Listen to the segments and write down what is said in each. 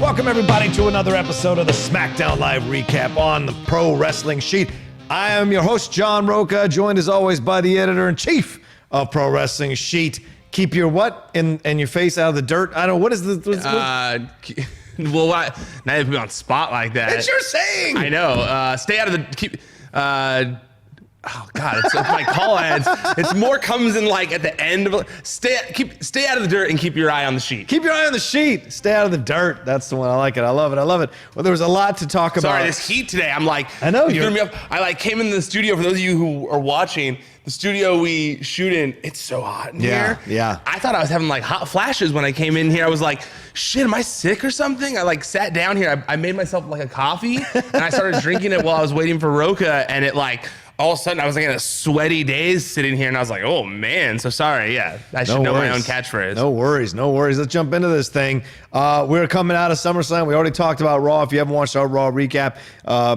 Welcome, everybody, to another episode of the SmackDown Live Recap on the Pro Wrestling Sheet. I am your host, John Rocha, joined as always by the editor-in-chief of Pro Wrestling Sheet. Keep your what and your face out of the dirt. I don't know, what is the... Well, why? Now you put me on spot like that. It's your saying. I know. Stay out of the... oh God, it's my call ads. It's more comes in like at the end of stay out of the dirt and keep your eye on the sheet. Keep your eye on the sheet. Stay out of the dirt. That's the one. I like it. I love it. I love it. Well, there was a lot to talk about. Sorry, this heat today. I'm like, I know you threw me up. I came in the studio. For those of you who are watching, the studio we shoot in, it's so hot in here. Yeah. I thought I was having like hot flashes when I came in here. I was like, shit, am I sick or something? I like sat down here. I made myself like a coffee and I started drinking it while I was waiting for Rocha, and it like. All of a sudden, I was like in a sweaty daze sitting here, and I was like, oh, man. So sorry. Yeah, I should know my own catchphrase. No worries. Let's jump into this thing. We're coming out of SummerSlam. We already talked about Raw. If you haven't watched our Raw recap,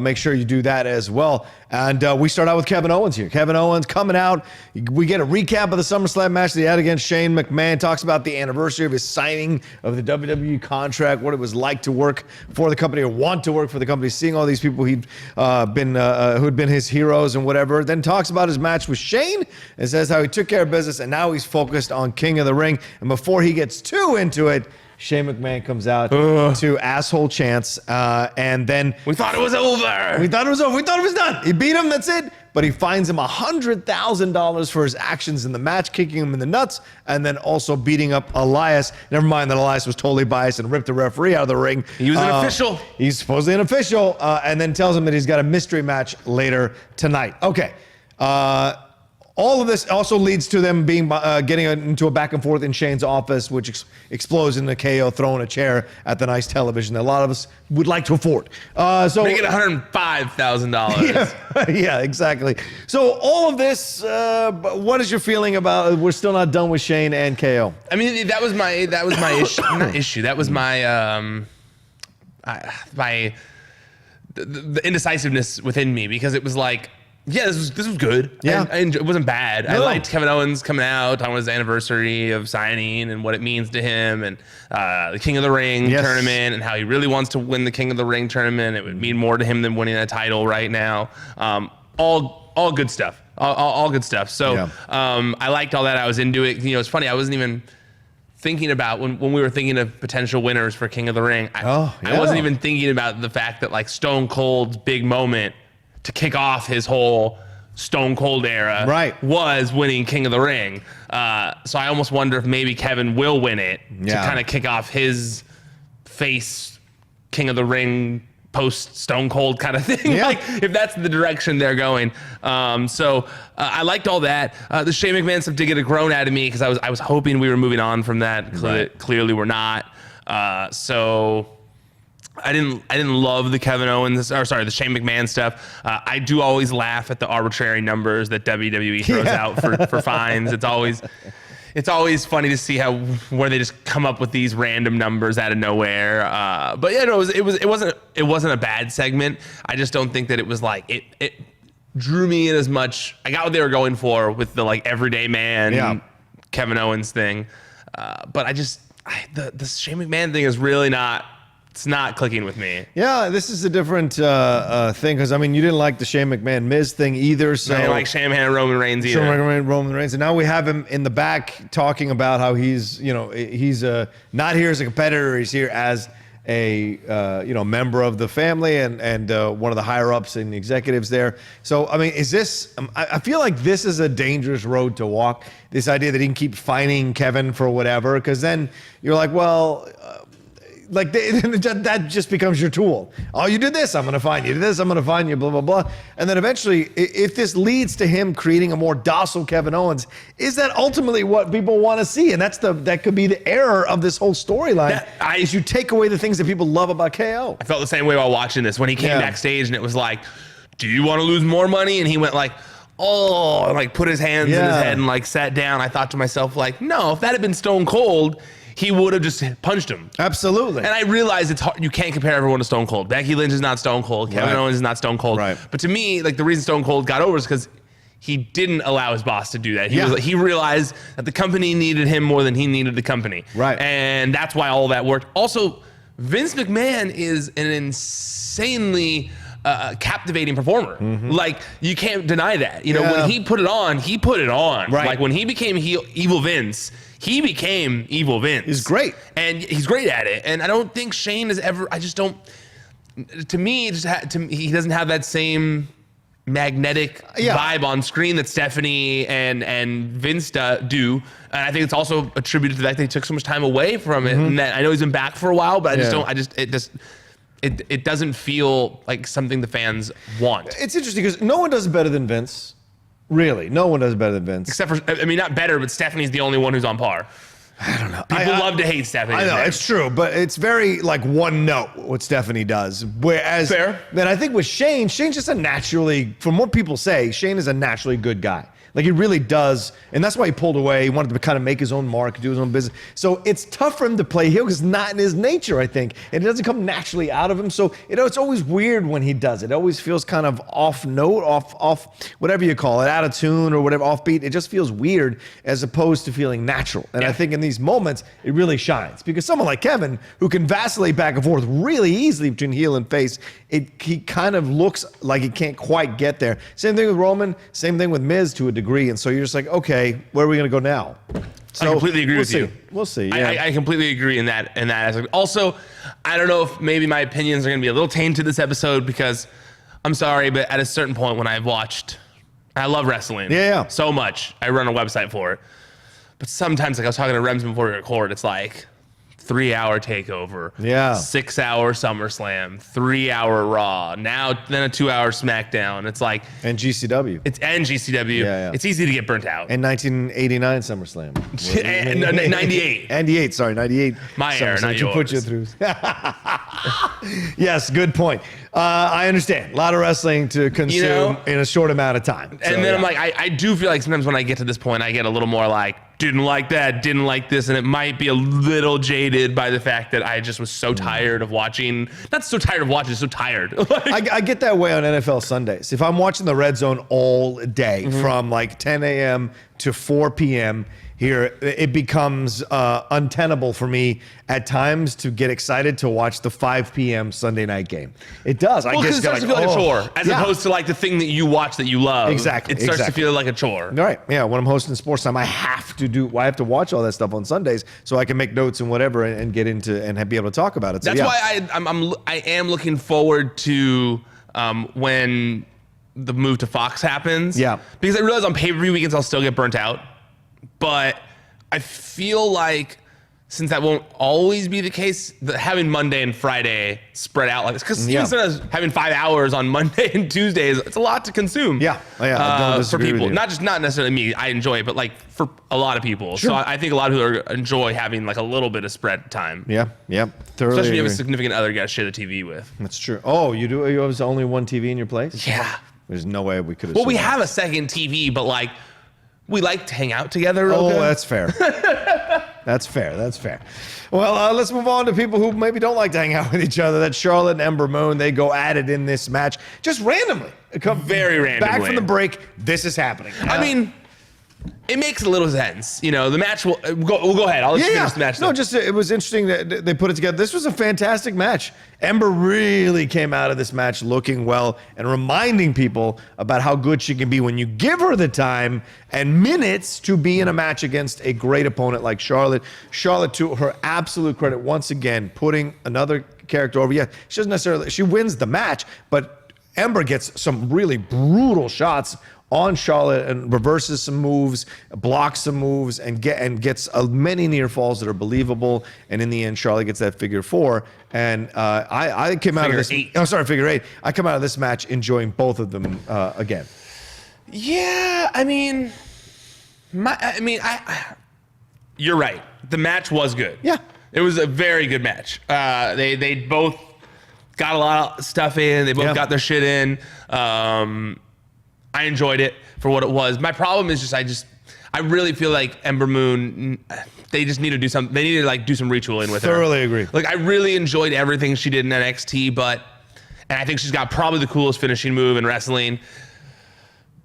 make sure you do that as well. And we start out with Kevin Owens here. Kevin Owens coming out. We get a recap of the SummerSlam match that he had against Shane McMahon. Talks about the anniversary of his signing of the WWE contract, what it was like to work for the company or want to work for the company, seeing all these people who'd been his heroes and whatever. Then talks about his match with Shane and says how he took care of business and now he's focused on King of the Ring. And before he gets too into it, Shane McMahon comes out to asshole chants, and then... We thought it was over. We thought it was done. He beat him, that's it. But he fines him $100,000 for his actions in the match, kicking him in the nuts, and then also beating up Elias. Never mind that Elias was totally biased and ripped the referee out of the ring. He was an official. He's supposedly an official, and then tells him that he's got a mystery match later tonight. Okay. All of this also leads to them being getting into a back and forth in Shane's office, which explodes into KO throwing a chair at the nice television that a lot of us would like to afford. So make it $105,000. Yeah, exactly. So all of this, what is your feeling about? We're still not done with Shane and KO. I mean, that was my issue. Not issue. That was my the indecisiveness within me, because it was like. Yeah, this was good. Yeah. It wasn't bad. No. I liked Kevin Owens coming out, talking about his anniversary of signing and what it means to him, and the King of the Ring tournament, and how he really wants to win the King of the Ring tournament. It would mean more to him than winning a title right now. All good stuff. All good stuff. So I liked all that. I was into it. You know, it's funny. I wasn't even thinking about when we were thinking of potential winners for King of the Ring. I wasn't even thinking about the fact that like Stone Cold's big moment to kick off his whole Stone Cold era was winning King of the Ring. So I almost wonder if maybe Kevin will win it to kind of kick off his face King of the Ring post Stone Cold kind of thing. Like if that's the direction they're going. So I liked all that. The Shane McMahon stuff did get a groan out of me because I was hoping we were moving on from that. Clearly we're not. So I didn't love the the Shane McMahon stuff. I do always laugh at the arbitrary numbers that WWE throws out for fines. It's always funny to see where they just come up with these random numbers out of nowhere. But yeah, no, it wasn't a bad segment. I just don't think that it was like it drew me in as much. I got what they were going for with the like everyday man Kevin Owens thing. But the Shane McMahon thing is really not. It's not clicking with me. Yeah, this is a different thing because I mean you didn't like the Shane McMahon Miz thing either. So I didn't like Shane McMahon Roman Reigns either. Roman Reigns, and now we have him in the back talking about how he's not here as a competitor. He's here as a member of the family and one of the higher ups and executives there. So I mean, is this? I feel like this is a dangerous road to walk. This idea that he can keep fining Kevin for whatever, because then you're like, well. That just becomes your tool. Oh, you did this, I'm going to fine you. You did this, I'm going to fine you, blah, blah, blah. And then eventually, if this leads to him creating a more docile Kevin Owens, is that ultimately what people want to see? And that could be the error of this whole storyline, is you take away the things that people love about KO. I felt the same way while watching this. When he came backstage and it was like, do you want to lose more money? And he went like, oh, and like put his hands in his head and like sat down. I thought to myself, like, no, if that had been Stone Cold, he would have just punched him. Absolutely. And I realize it's hard. You can't compare everyone to Stone Cold. Becky Lynch is not Stone Cold. Kevin Owens is not Stone Cold. Right. But to me, like the reason Stone Cold got over is because he didn't allow his boss to do that. He realized that the company needed him more than he needed the company. Right. And that's why all that worked. Also, Vince McMahon is an insanely captivating performer. Like, you can't deny that. You know, when he put it on, he put it on. Right. Like, when he became evil Vince, he became evil Vince. He's great. And he's great at it. And I don't think Shane has ever, I just don't, to me, he doesn't have that same magnetic vibe on screen that Stephanie and Vince do. And I think it's also attributed to the fact that he took so much time away from it. And that I know he's been back for a while, but it doesn't feel like something the fans want. It's interesting because no one does it better than Vince. Really, no one does it better than Vince. Except for, I mean, not better, but Stephanie's the only one who's on par. I don't know. People love to hate Stephanie. I know, it's true, but it's very like one note what Stephanie does. Whereas then I think with Shane, Shane's just a naturally, from what people say, Shane is a naturally good guy. Like, he really does, and that's why he pulled away. He wanted to kind of make his own mark, do his own business. So it's tough for him to play heel because it's not in his nature, I think. And it doesn't come naturally out of him. So, you know, it's always weird when he does it. It always feels kind of off note, off whatever you call it, out of tune or whatever, offbeat. It just feels weird as opposed to feeling natural. And I think in these moments, it really shines. Because someone like Kevin, who can vacillate back and forth really easily between heel and face, he kind of looks like he can't quite get there. Same thing with Roman, same thing with Miz to a degree. And so you're just like, okay, where are we going to go now? So I completely agree with you. We'll see. Yeah. I completely agree in that aspect. Also, I don't know if maybe my opinions are going to be a little tainted this episode because I'm sorry, but at a certain point when I've watched, I love wrestling so much. I run a website for it. But sometimes, like I was talking to Rems before we record, it's like 3-hour takeover, 6-hour SummerSlam, 3-hour Raw, now then a 2-hour SmackDown. It's like, and GCW. It's easy to get burnt out. And 1989 SummerSlam. And 98. 98, sorry, 98. My era, not yours. Put you through. Yes, good point. I understand. A lot of wrestling to consume in a short amount of time. And then I'm like, I do feel like sometimes when I get to this point, I get a little more like, didn't like that, didn't like this, and it might be a little jaded by the fact that I just was so tired of watching. Not so tired of watching, so tired. I get that way on NFL Sundays. If I'm watching the Red Zone all day from like 10 a.m. to 4 p.m. here, it becomes untenable for me at times to get excited to watch the 5 p.m. Sunday night game. It does. Well, because it starts to feel like a chore, as opposed to like the thing that you watch that you love. Exactly. It starts to feel like a chore. All right. Yeah. When I'm hosting sports time, I have to watch all that stuff on Sundays so I can make notes and whatever and get into and be able to talk about it. So, that's why I am looking forward to when the move to Fox happens. Yeah. Because I realize on pay-per-view weekends I'll still get burnt out. But I feel like since that won't always be the case, that having Monday and Friday spread out like this, because instead of having 5 hours on Monday and Tuesdays, it's a lot to consume. I don't for disagree people, with you. not necessarily me. I enjoy it, but like for a lot of people. Sure. So I think a lot of people enjoy having like a little bit of spread time. Thoroughly. Especially if you have a significant other you got to share the TV with. That's true. Oh, you do? You have only one TV in your place? Yeah. There's no way we could have. Well, we have a second TV, but like we like to hang out together. Rocha. Oh, that's fair. That's fair. Well, let's move on to people who maybe don't like to hang out with each other. That's Charlotte and Ember Moon. They go at it in this match just randomly. Very randomly. Back from the break, this is happening. I mean, it makes a little sense. You know, the match will go ahead. I'll let you finish the match. No, just it was interesting that they put it together. This was a fantastic match. Ember really came out of this match looking well and reminding people about how good she can be when you give her the time and minutes to be in a match against a great opponent like Charlotte. Charlotte, to her absolute credit, once again, putting another character over. Yeah, she wins the match, but Ember gets some really brutal shots on Charlotte and reverses some moves, blocks some moves, and gets many near falls that are believable. And in the end, Charlotte gets that figure 4. And I came out of this. Figure 8. I come out of this match enjoying both of them again. Yeah, I mean, you're right. The match was good. Yeah, it was a very good match. They both got a lot of stuff in. They both got their shit in. I enjoyed it for what it was. My problem is I really feel like Ember Moon, they just need to do something. They need to like do some retooling with her. Thoroughly agree. Like I really enjoyed everything she did in NXT, and I think she's got probably the coolest finishing move in wrestling.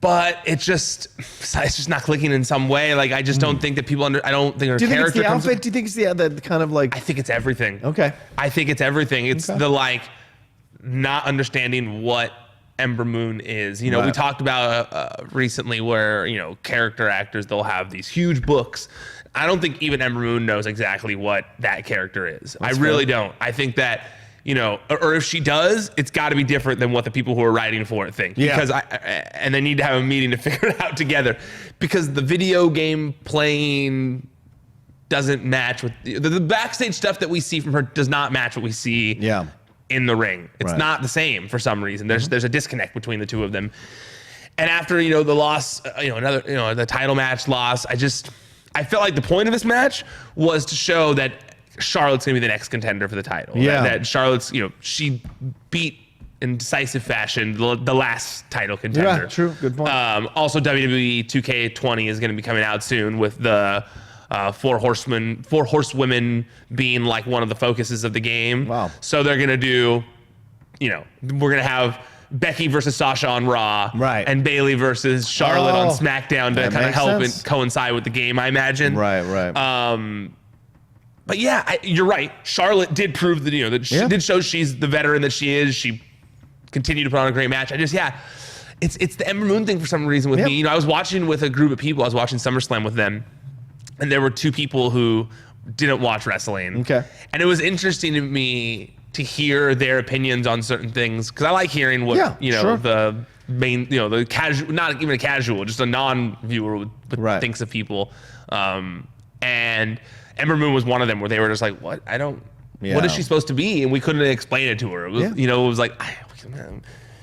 but it's just not clicking in some way. Like, I just don't think that people I don't think her character. Do you think it's the comes outfit? Do you think it's the kind of like? I think it's everything. Okay. I think it's everything. It's the like not understanding what Ember Moon is. You know, we talked about recently where, you know, character actors, they'll have these huge books. I don't think even Ember Moon knows exactly what that character is. I really don't. I think that, you know, or if she does, it's got to be different than what the people who are writing for it think. Yeah. Because and they need to have a meeting to figure it out together, because the video game playing doesn't match with the backstage stuff that we see from her does not match what we see in the ring. It's not the same for some reason. There's a disconnect between the two of them. And after, you know, the loss, you know, another, you know, the title match loss, I felt like the point of this match was to show that Charlotte's gonna be the next contender for the title. Yeah. That Charlotte's, you know, she beat in decisive fashion the last title contender. Yeah, true. Good point. Also, WWE 2K20 is gonna be coming out soon with the four horsewomen being like one of the focuses of the game. Wow. So they're gonna do, you know, we're gonna have Becky versus Sasha on Raw, and Bayley versus Charlotte on SmackDown to kind of help and coincide with the game, I imagine. Right. But yeah, you're right. Charlotte did prove that, you know, that she did show she's the veteran that she is. She continued to put on a great match. It's the Ember Moon thing for some reason with me. You know, I was watching with a group of people. I was watching SummerSlam with them, and there were two people who didn't watch wrestling. Okay. And it was interesting to me to hear their opinions on certain things, because I like hearing what the main, you know, the casual, not even a casual, just a non-viewer thinks of people. And Ember Moon was one of them where they were just like, what? What is she supposed to be? And we couldn't explain it to her. It was, you know, it was like,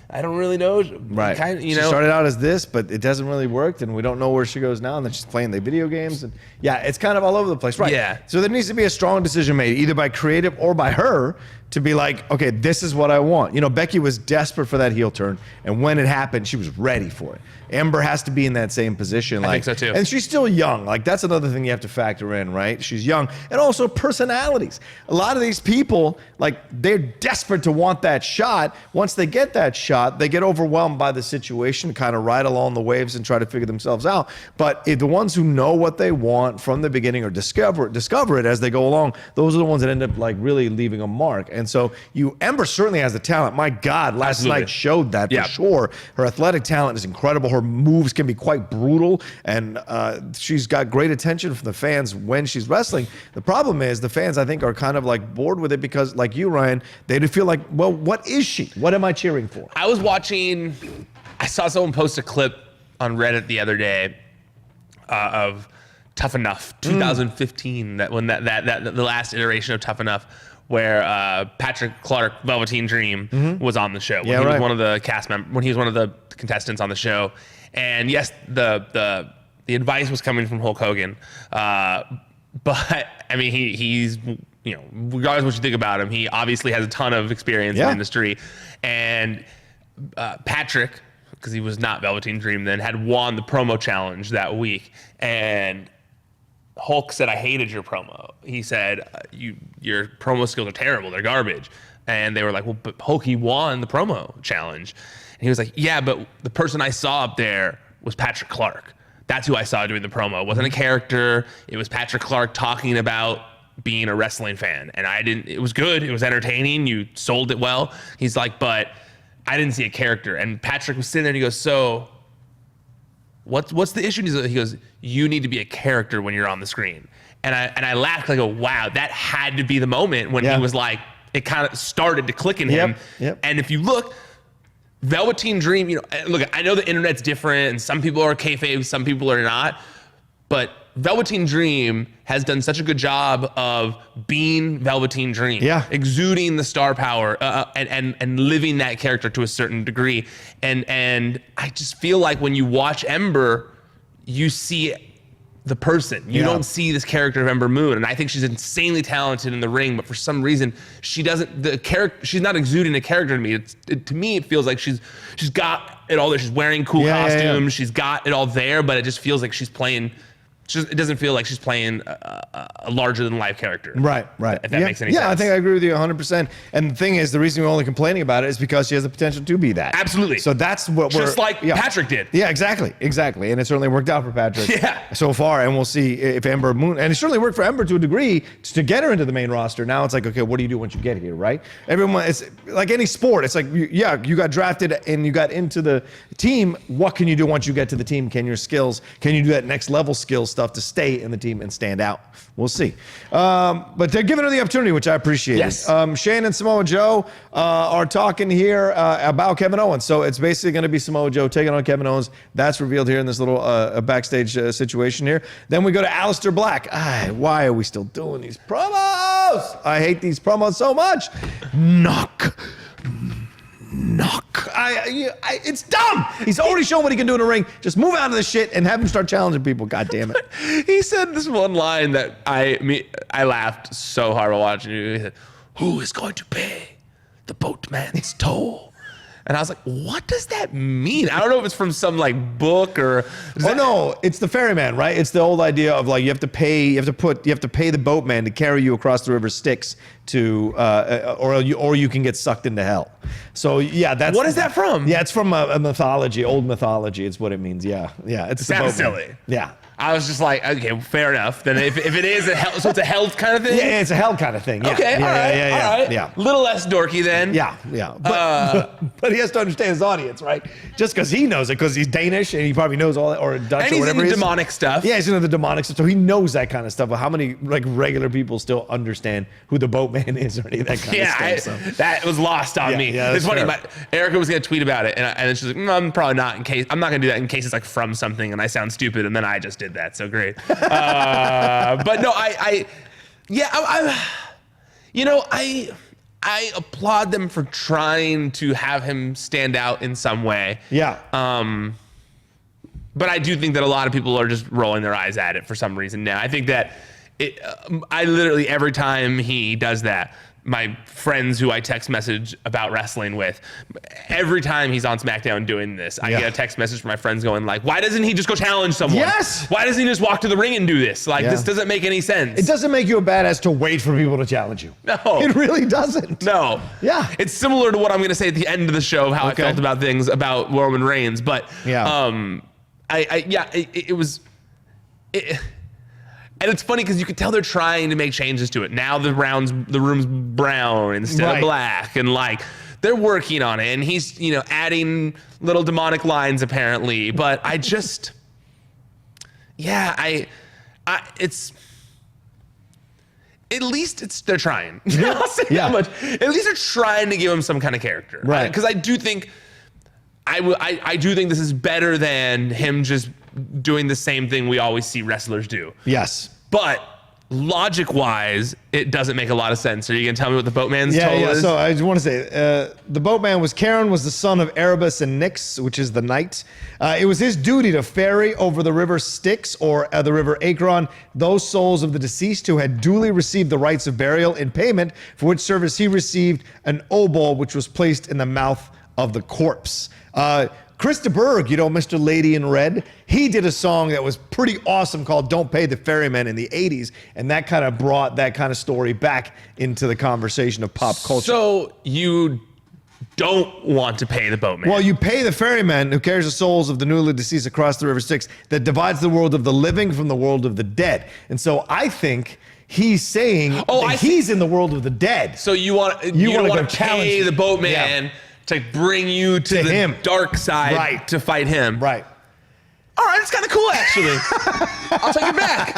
I don't really know. Right. She started out as this, but it doesn't really work, and we don't know where she goes now. And then she's playing the video games, and it's kind of all over the place. Right. Yeah. So there needs to be a strong decision made, either by creative or by her, to be like, okay, this is what I want. You know, Becky was desperate for that heel turn, and when it happened, she was ready for it. Ember has to be in that same position. I think so too. And she's still young. Like, that's another thing you have to factor in, right? She's young. And also personalities. A lot of these people, like, they're desperate to want that shot. Once they get that shot, they get overwhelmed by the situation, kind of ride along the waves and try to figure themselves out. But if the ones who know what they want from the beginning or discover it as they go along, those are the ones that end up, like, really leaving a mark. And so Ember certainly has the talent. My God, last night showed that for sure. Her athletic talent is incredible. Her moves can be quite brutal, and she's got great attention from the fans when she's wrestling. The problem is the fans, I think, are kind of like bored with it because, like you, Ryan, they feel like, well, what is she? What am I cheering for? I saw someone post a clip on Reddit the other day of Tough Enough 2015, that when that the last iteration of Tough Enough, where Patrick Clark, Velveteen Dream, was on the show. When he was one of the cast members, when he was one of the contestants on the show. And yes, the advice was coming from Hulk Hogan, but I mean, he's, you know, regardless of what you think about him, he obviously has a ton of experience in the industry. And Patrick, because he was not Velveteen Dream then, had won the promo challenge that week, and Hulk said, "I hated your promo." He said, "Your promo skills are terrible. They're garbage." And they were like, "Well, but Hulk, he won the promo challenge." And he was like, "Yeah, but the person I saw up there was Patrick Clark. That's who I saw doing the promo. It wasn't a character. It was Patrick Clark talking about being a wrestling fan. And it was good. It was entertaining. You sold it well." He's like, "But I didn't see a character." And Patrick was sitting there and he goes, "So what's the issue?" He goes, "You need to be a character when you're on the screen." And I laughed, like, wow, that had to be the moment when he was like, it kind of started to click in him. And if you look, Velveteen Dream, you know, look, I know the internet's different and some people are kayfabe, some people are not, but Velveteen Dream has done such a good job of being Velveteen Dream, exuding the star power and living that character to a certain degree. And I just feel like when you watch Ember, you see the person. You don't see this character of Ember Moon, and I think she's insanely talented in the ring. But for some reason, she doesn't. The character, she's not exuding a character to me. To me, it feels like she's got it all there. She's wearing cool costumes. She's got it all there, but it just feels like she's playing it doesn't feel like she's playing a larger than life character. Right. If that makes any sense. Yeah, I think I agree with you 100%. And the thing is, the reason we're only complaining about it is because she has the potential to be that. Absolutely. So that's what just like Patrick did. Yeah, exactly. And it certainly worked out for Patrick so far. And we'll see if Ember Moon, and it certainly worked for Ember to a degree to get her into the main roster. Now it's like, okay, what do you do once you get here, right? Everyone, it's like any sport. It's like, you got drafted and you got into the team. What can you do once you get to the team? Can you do that next level skill stuff to stay in the team and stand out? We'll see. But they're giving her the opportunity, which I appreciate. Yes. Shane and Samoa Joe are talking here about Kevin Owens. So it's basically going to be Samoa Joe taking on Kevin Owens. That's revealed here in this little backstage situation here. Then we go to Aleister Black. Why are we still doing these promos? I hate these promos so much. Knock. It's dumb. He's already shown what he can do in the ring. Just move out of the shit and have him start challenging people. God damn it. He said this one line that I laughed so hard while watching it. He said, "Who is going to pay the boatman's toll?" And I was like, what does that mean? I don't know if it's from some like book or. No, it's the ferryman, right? It's the old idea of like you have to pay the boatman to carry you across the river Styx to, or you can get sucked into hell. So yeah, that's. What is that from? Yeah, it's from a mythology, old mythology. It's what it means. Yeah, it's the boatman. Silly. Yeah. I was just like, okay, fair enough. Then if it is so it's a hell kind of thing? Yeah, it's a hell kind of thing. Yeah. Okay, all right. Yeah. A little less dorky then. Yeah. But he has to understand his audience, right? Just because he knows it, because he's Danish and he probably knows all that, or Dutch and or whatever. And he's into demonic stuff. Yeah, he's into the demonic stuff, so he knows that kind of stuff. But how many like regular people still understand who the boatman is or any of that kind of stuff? That was lost on me. Yeah, it's funny. Erica was gonna tweet about it, and then she's like, I'm probably not. I'm not gonna do that in case it's like from something and I sound stupid, and then I just did that. So great. But no, I applaud them for trying to have him stand out in some way. Yeah. But I do think that a lot of people are just rolling their eyes at it for some reason now. I think that I literally every time he does that, my friends who I text message about wrestling with, every time he's on SmackDown doing this, I get a text message from my friends going like, why doesn't he just go challenge someone? Yes. Why doesn't he just walk to the ring and do this? Like, this doesn't make any sense. It doesn't make you a badass to wait for people to challenge you. No. It really doesn't. No. Yeah. It's similar to what I'm going to say at the end of the show of how I felt about things about Roman Reigns. But, it was... And it's funny because you could tell they're trying to make changes to it. Now the room's brown instead of black, and like they're working on it. And he's adding little demonic lines apparently. But I just, it's at least they're trying. I'll say that much. At least they're trying to give him some kind of character, right? Because I do think I do think this is better than him just doing the same thing we always see wrestlers do. Yes. But logic-wise, it doesn't make a lot of sense. Are you going to tell me what the boatman's toll is? So I just want to say, the boatman was the son of Erebus and Nyx, which is the knight. It was his duty to ferry over the river Styx or the river Akron those souls of the deceased who had duly received the rites of burial in payment, for which service he received an obol, which was placed in the mouth of the corpse. Chris de Burgh, Mr. Lady in Red, he did a song that was pretty awesome called Don't Pay the Ferryman in the 80s, and that kind of brought that kind of story back into the conversation of pop culture. So you don't want to pay the boatman? Well, you pay the ferryman who carries the souls of the newly deceased across the river Styx that divides the world of the living from the world of the dead. And so I think he's saying he's in the world of the dead. So you want to pay the boatman to bring you to the dark side to fight him. Right. All right, it's kind of cool, actually. I'll take it back.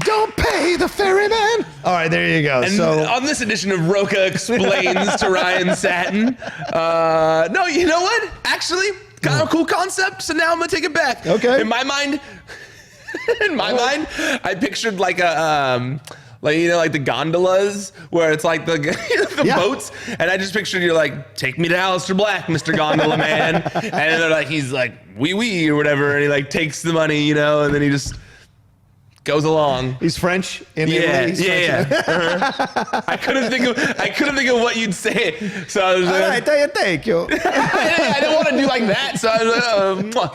Don't pay the ferryman. All right, there you go. And on this edition of Rocha Explains to Ryan Satin, no, you know what? Actually, kind of a cool concept, so now I'm going to take it back. Okay. In my mind, I pictured like a... like the gondolas where it's like the boats, and I just pictured you're like, take me to Aleister Black, Mr. Gondola Man, and they're like, he's like wee or whatever, and he like takes the money, and then he just goes along. He's French. I couldn't think of what you'd say, so I was like, thank you. I didn't want to do like that, so I was like,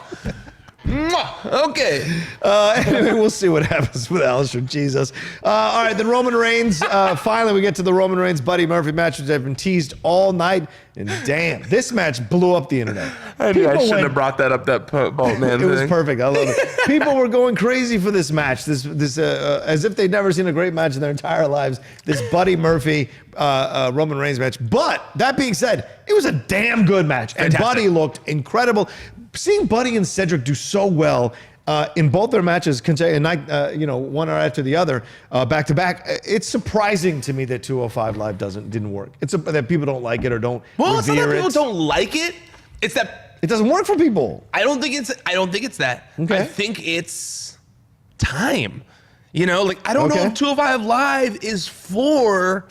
Okay. Anyway, we'll see what happens with Alistair. Jesus. All right, then Roman Reigns. Finally, we get to the Roman Reigns Buddy Murphy match, which have been teased all night. And damn, this match blew up the internet. I shouldn't have brought that up. That bolt man. It was perfect. I love it. People were going crazy for this match. This as if they'd never seen a great match in their entire lives. This Buddy Murphy Roman Reigns match. But that being said, it was a damn good match, and Buddy looked incredible. Seeing Buddy and Cedric do so well in both their matches, one after the other, back to back. It's surprising to me that 205 Live didn't work. It's that people don't like it or don't. Well, it's not that people don't like it. It's that it doesn't work for people. I don't think it's that. Okay. I think it's time. I don't know if 205 Live is for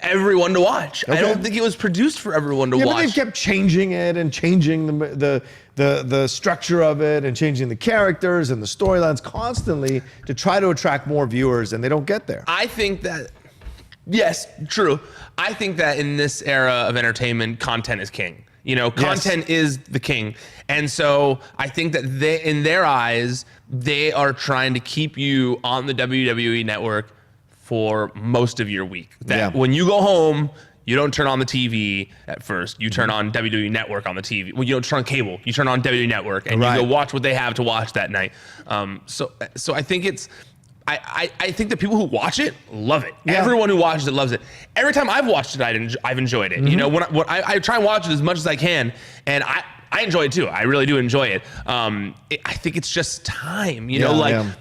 everyone to watch. Okay. I don't think it was produced for everyone to watch. But they kept changing it and changing the structure of it and changing the characters and the storylines constantly to try to attract more viewers, and they don't get there. I think that, yes, true. I think that in this era of entertainment, content is king. Content is the king. And so I think that in their eyes, they are trying to keep you on the WWE network for most of your week. When you go home, you don't turn on the TV at first. You turn on WWE Network on the TV. Well, you don't turn on cable. You turn on WWE Network, and you go watch what they have to watch that night. So I think it's. I think the people who watch it love it. Yeah. Everyone who watches it loves it. Every time I've watched it, I've enjoyed it. When I try and watch it as much as I can, and I enjoy it too. I really do enjoy it. I think it's just time.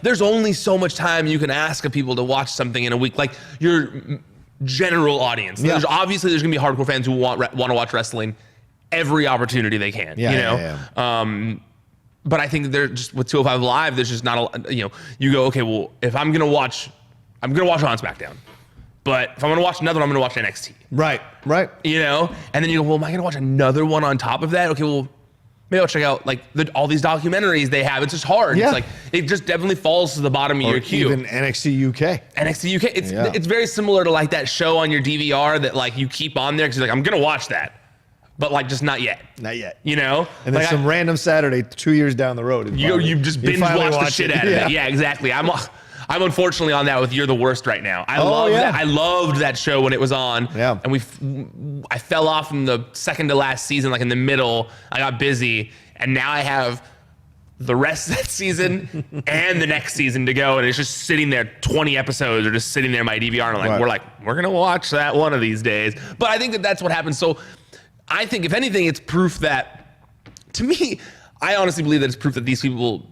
There's only so much time you can ask of people to watch something in a week. Like your general audience. Yeah. There's gonna be hardcore fans who want to watch wrestling every opportunity they can. But I think that they're just with 205 Live. There's just not a. You go, okay, well, if I'm gonna watch on SmackDown. But if I'm going to watch another one, I'm going to watch NXT. Right. And then you go, well, am I going to watch another one on top of that? Okay, well, maybe I'll check out all these documentaries they have. It's just hard. Yeah. It just definitely falls to the bottom of your queue. Even NXT UK. It's very similar to that show on your DVR that you keep on there because you're I'm going to watch that. But just not yet. Not yet. And then some random Saturday 2 years down the road. You just binge watch the shit out of it. Yeah, exactly. I'm unfortunately on that with You're the Worst right now. I loved that show when it was on. Yeah. And I fell off in the second to last season, in the middle. I got busy, and now I have the rest of that season and the next season to go, and it's just sitting there. 20 episodes are just sitting there in my DVR, and we're gonna watch that one of these days. But I think that that's what happens. So I think if anything, it's proof that, to me, I honestly believe that it's proof that these people.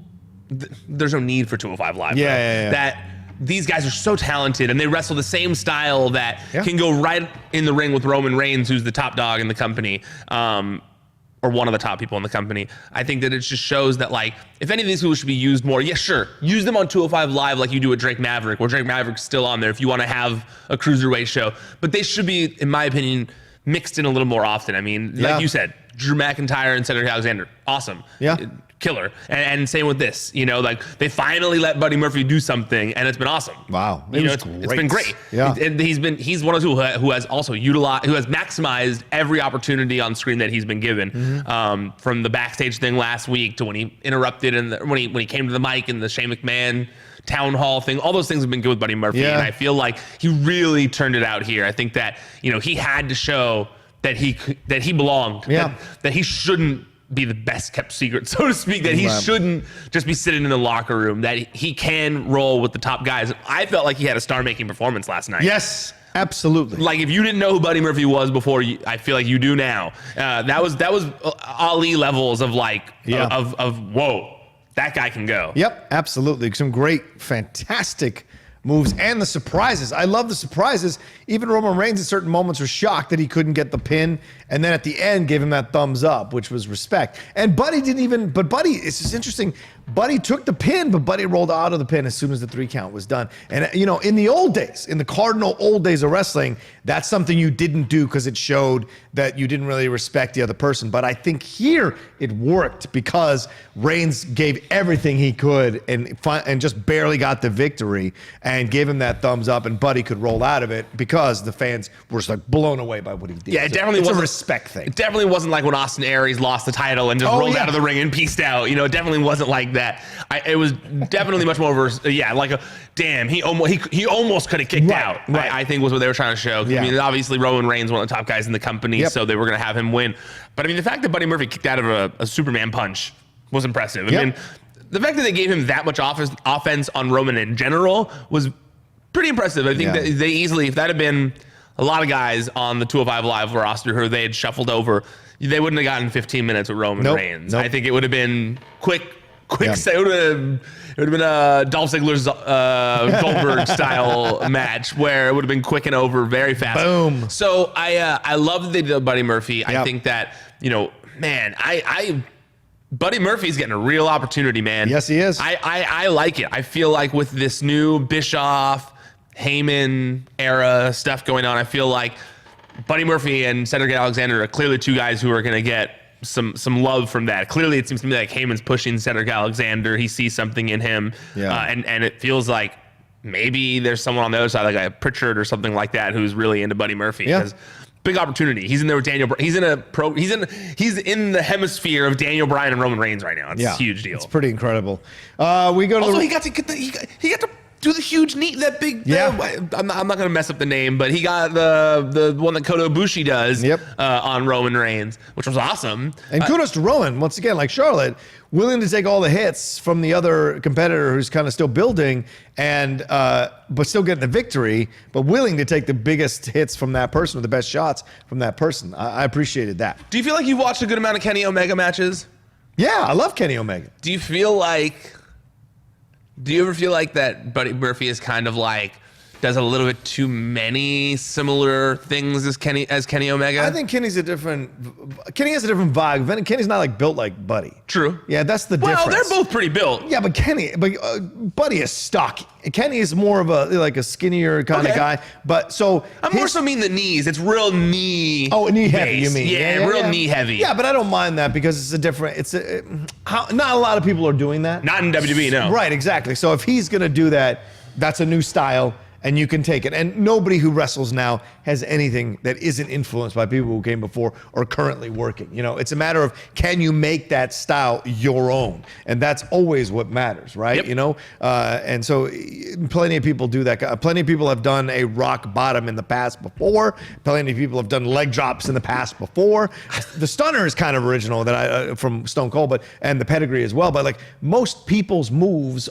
There's no need for 205 Live. Yeah. That these guys are so talented and they wrestle the same style that can go right in the ring with Roman Reigns, who's the top dog in the company, or one of the top people in the company. I think that it just shows that, if any of these people should be used more, sure, use them on 205 Live like you do at Drake Maverick, where Drake Maverick's still on there if you want to have a cruiserweight show. But they should be, in my opinion, mixed in a little more often. I mean, like you said, Drew McIntyre and Cedric Alexander, awesome. Yeah. Killer. And same with this, they finally let Buddy Murphy do something, and it's been awesome. Wow. It's been great. Yeah. And he's one of those who has also maximized every opportunity on screen that he's been given. Mm-hmm. From the backstage thing last week to when he interrupted and when he came to the mic and the Shane McMahon town hall thing, all those things have been good with Buddy Murphy. And I feel like he really turned it out here. I think that, he had to show that he belonged. Yeah. That he shouldn't be the best kept secret, so to speak, that he shouldn't just be sitting in the locker room, that he can roll with the top guys. I felt like he had a star-making performance last night. Yes, absolutely. If you didn't know who Buddy Murphy was before, I feel like you do now. That was Ali levels of of whoa, that guy can go. Yep, absolutely. Some great, fantastic moves and the surprises. I love the surprises. Even Roman Reigns at certain moments was shocked that he couldn't get the pin, and then at the end gave him that thumbs up, which was respect. And Buddy didn't even, but Buddy, it's just interesting. Buddy took the pin, but Buddy rolled out of the pin as soon as the 3 count was done. And, you know, in the old days, in the cardinal old days of wrestling, that's something you didn't do because it showed that you didn't really respect the other person. But I think here it worked because Reigns gave everything he could and just barely got the victory and gave him that thumbs up, and Buddy could roll out of it because the fans were just like blown away by what he did. Yeah, it definitely was a respect thing. It definitely wasn't like when Austin Aries lost the title and just rolled out of the ring and peaced out. You know, it definitely wasn't like that. It was definitely much more like a damn. He almost could have kicked out. Right. I think was what they were trying to show. Yeah. I mean, obviously Roman Reigns, one of the top guys in the company, so they were going to have him win. But I mean, the fact that Buddy Murphy kicked out of a Superman punch was impressive. I mean, the fact that they gave him that much offense on Roman in general was pretty impressive. I think that they easily, if that had been a lot of guys on the 205 Live roster who they had shuffled over, they wouldn't have gotten 15 minutes with Roman Reigns. I think it would have been quick. It would have been a Dolph Ziggler's Goldberg style match where it would have been quick and over very fast. Boom. So I love that they did Buddy Murphy. I think that, you know, man, Buddy Murphy's getting a real opportunity, man. Yes, he is. I like it. I feel like with this new Bischoff, Heyman era stuff going on, I feel like Buddy Murphy and Cedric Alexander are clearly 2 guys who are going to get some love from that. Clearly, it seems to me like Heyman's pushing Cedric Alexander. He sees something in him, and it feels like maybe there's someone on the other side, like a Pritchard or something like that, who's really into Buddy Murphy. Yeah. Big opportunity. He's in there with Daniel. He's in the hemisphere of Daniel Bryan and Roman Reigns right now. It's a huge deal. It's pretty incredible. We go to also, he got to do the huge knee, that big. I'm not going to mess up the name, but he got the one that Kota Ibushi does on Roman Reigns, which was awesome. And kudos to Roman, once again, like Charlotte, willing to take all the hits from the other competitor who's kind of still building and but still getting the victory, but willing to take the biggest hits from that person, or the best shots from that person. I appreciated that. Do you feel like you've watched a good amount of Kenny Omega matches? Yeah, I love Kenny Omega. Do you ever feel like that Buddy Murphy is kind of like does a little bit too many similar things as Kenny Omega? I think Kenny has a different vibe. Kenny's not like built like Buddy. True. Yeah, that's the difference. Well, they're both pretty built. Yeah, but Buddy is stock. Kenny is more of a skinnier kind of guy. But so I'm more so mean the knees. It's real knee. Oh, knee heavy. You mean? Yeah, real knee heavy. Yeah, but I don't mind that because it's a different. Not a lot of people are doing that. Not in WWE, no. Right, exactly. So if he's gonna do that, that's a new style. And you can take it. And nobody who wrestles now has anything that isn't influenced by people who came before or currently working. You know, it's a matter of, can you make that style your own? And that's always what matters, right? Yep. You know, and so plenty of people do that. Plenty of people have done a rock bottom in the past before. Plenty of people have done leg drops in the past before. The stunner is kind of original from Stone Cold, and the pedigree as well. But like most people's moves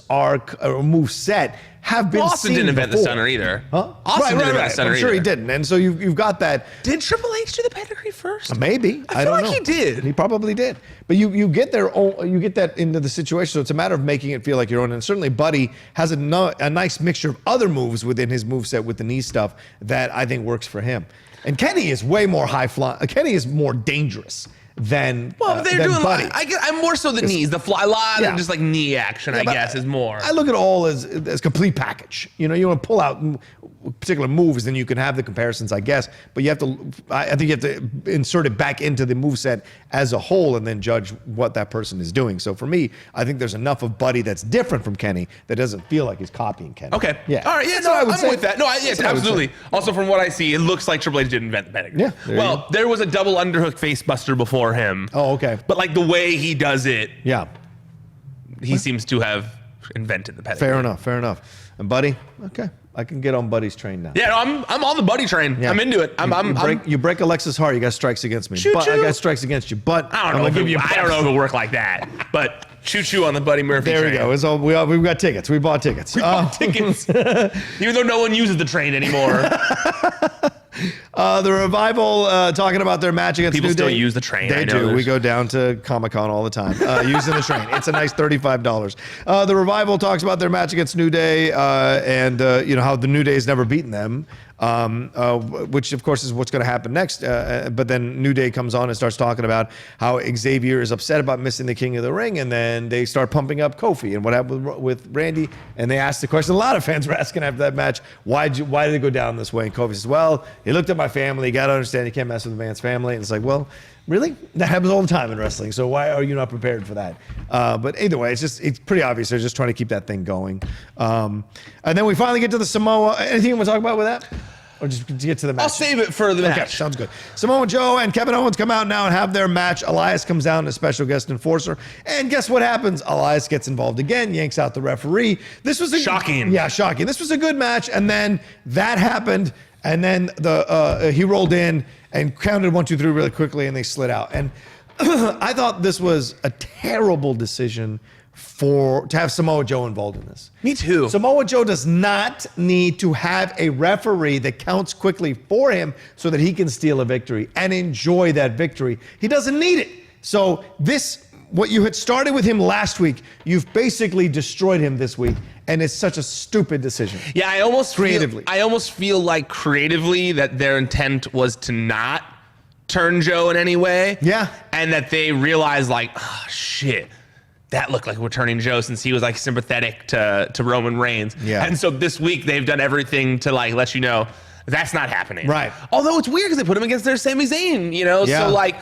move set have been Austin seen didn't invent before. the stunner either. Huh? Austin didn't invent the stunner I'm sure either. he didn't. And so you've got that. Did Triple H do the pedigree first? Maybe. I feel like he did. He probably did. But you get there. You get that into the situation. So it's a matter of making it feel like your own. And certainly Buddy has a nice mixture of other moves within his moveset with the knee stuff that I think works for him. And Kenny is way more high flying. Kenny is more dangerous than they're doing Buddy. I'm more so the knees, the fly, a lot of just like knee action. I guess is more. I look at it all as complete package. You know, you want to pull out particular moves, then you can have the comparisons, I guess. But you have to. I think you have to insert it back into the moveset as a whole, and then judge what that person is doing. So for me, I think there's enough of Buddy that's different from Kenny that doesn't feel like he's copying Kenny. Okay. Yeah. All right. Yeah. That's No, what I would I'm say. with that. No. Yes. Absolutely. Also, from what I see, it looks like Triple H didn't invent the pedigree. Yeah. There was a double underhook facebuster before him. Oh, okay. But like the way he does it, Yeah. he seems to have invented the pedigree. Fair enough. And Buddy, okay, I can get on Buddy's train now. Yeah, no, I'm on the Buddy train. Yeah. I'm into it. You break Alexa's heart, you got strikes against me. Choo But I choo. got strikes against you. But I don't know if it worked like that. But choo on the Buddy Murphy There train. we go. It's all, we've got tickets. We bought tickets. Tickets. Even though no one uses the train anymore. The Revival talking about their match against People New still Day. use the train. They I know do. this. We go down to Comic-Con all the time using the train. It's a nice $35. The Revival talks about their match against New Day and you know how the New Day's never beaten them. which of course is what's going to happen next. But then New Day comes on and starts talking about how Xavier is upset about missing the King of the Ring, and then they start pumping up Kofi and what happened with Randy, and they asked the question. A lot of fans were asking after that match, why did it go down this way? And Kofi says, well, he looked at my family. You got to understand, you can't mess with a man's family. And it's like, well, really? That happens all the time in wrestling. So why are you not prepared for that? But either way, it's pretty obvious. They're just trying to keep that thing going. And then we finally get to the Samoa. Anything you want to talk about with that? Or just to get to the match? I'll save it for the match. Okay, sounds good. Samoa Joe and Kevin Owens come out now and have their match. Elias comes down as special guest enforcer. And guess what happens? Elias gets involved again, yanks out the referee. This was shocking. Yeah, shocking. This was a good match. And then that happened. And then he rolled in and counted 1, 2, 3 really quickly, and they slid out. And I thought this was a terrible decision to have Samoa Joe involved in this. Me too. Samoa Joe does not need to have a referee that counts quickly for him so that he can steal a victory and enjoy that victory. He doesn't need it. So what you had started with him last week, you've basically destroyed him this week, and it's such a stupid decision. Yeah, I almost creatively. feel like creatively that their intent was to not turn Joe in any way. Yeah. And that they realized like, oh shit, that looked like we're turning Joe since he was like sympathetic to Roman Reigns. Yeah. And so this week they've done everything to like let you know that's not happening. Right. Although it's weird because they put him against their Sami Zayn, you know? Yeah. So like,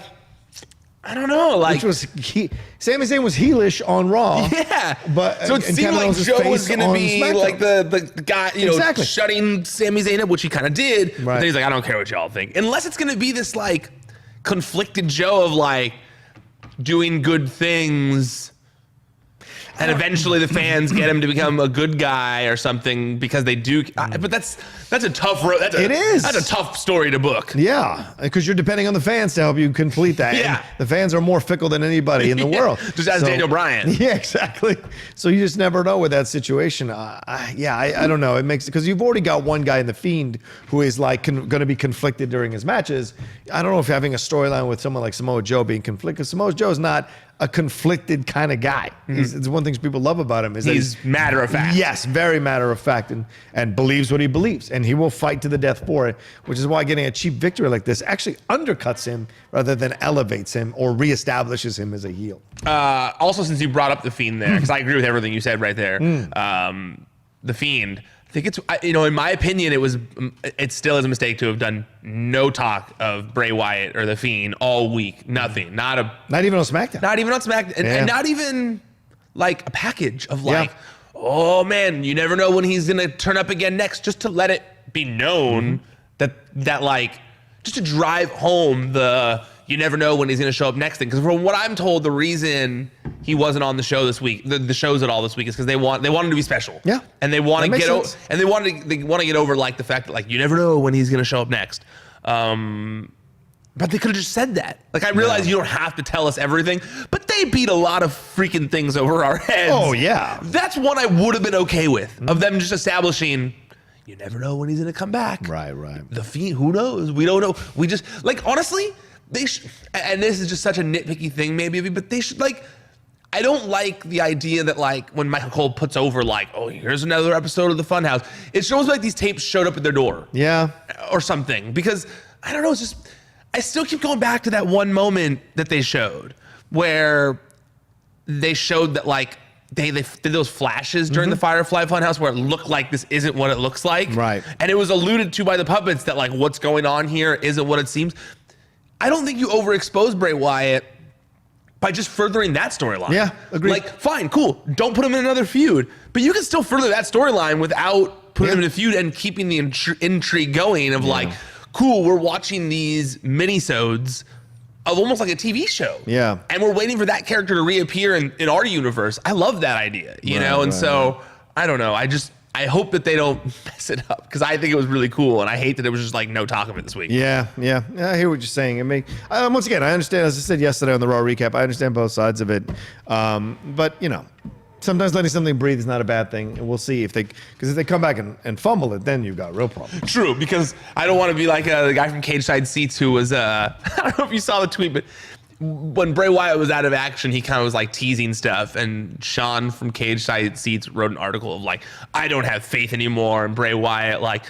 I don't know. Like, Sami Zayn was heelish on Raw. Yeah. But so it seemed like Joe was going to be SmackDown. like the guy, you know, Exactly. shutting Sami Zayn up, which he kind of did. Right. But then he's like, I don't care what y'all think. Unless it's going to be this like conflicted Joe of like doing good things. And eventually the fans get him to become a good guy or something because they do. But that's a tough road. It is. That's a tough story to book. Yeah, because you're depending on the fans to help you complete that. Yeah. And the fans are more fickle than anybody in the world. Just as Daniel Bryan. Yeah, exactly. So you just never know with that situation. I don't know. It makes because you've already got one guy in the Fiend who is like going to be conflicted during his matches. I don't know if having a storyline with someone like Samoa Joe being conflicted, because Samoa Joe is not a conflicted kind of guy. It's one of the things people love about him is that he's matter of fact. Yes, very matter of fact, and believes what he believes, and he will fight to the death for it. Which is why getting a cheap victory like this actually undercuts him rather than elevates him or reestablishes him as a heel. Also, since you brought up the Fiend there, because I agree with everything you said right there, the Fiend. I think it's, you know, in my opinion, it still is a mistake to have done no talk of Bray Wyatt or the Fiend all week. Nothing. Not even on SmackDown. Not even on SmackDown. And not even like a package of like, oh man, you never know when he's going to turn up again next, just to let it be known that like, just to drive home you never know when he's going to show up next thing. Because from what I'm told, the reason he wasn't on the show this week, the shows at all this week, is because they want him to be special. Yeah, and they want to get over, and they want to get over like the fact that like you never know when he's going to show up next. But they could have just said that. Like, I realize you don't have to tell us everything, but they beat a lot of freaking things over our heads. Oh yeah, that's one I would have been okay with of them just establishing. You never know when he's going to come back. Right. The Fiend, who knows? We don't know. We just like honestly. And this is just such a nitpicky thing maybe, but they should like, I don't like the idea that like when Michael Cole puts over like, oh, here's another episode of the Funhouse. It shows like these tapes showed up at their door. Yeah. Or something, because I don't know, it's just, I still keep going back to that one moment that they showed where they showed that like, they did those flashes during the Firefly Funhouse where it looked like this isn't what it looks like. Right. And it was alluded to by the puppets that like what's going on here isn't what it seems. I don't think you overexpose Bray Wyatt by just furthering that storyline. Yeah, agreed. Like, fine, cool. Don't put him in another feud, but you can still further that storyline without putting him in a feud and keeping the intrigue going of like, cool, we're watching these minisodes of almost like a TV show. Yeah. And we're waiting for that character to reappear in our universe. I love that idea, you know? And so, I don't know. I hope that they don't mess it up because I think it was really cool, and I hate that it was just like no talk of it this week. Yeah. I hear what you're saying. Once again, I understand, as I said yesterday on the Raw recap, I understand both sides of it. But, you know, sometimes letting something breathe is not a bad thing. And we'll see because if they come back and fumble it, then you've got a real problem. True, because I don't want to be like the guy from Cage Side Seats who was, I don't know if you saw the tweet, but when Bray Wyatt was out of action, he kind of was like teasing stuff, and Sean from Cage Side Seats wrote an article of like, I don't have faith anymore, and Bray Wyatt like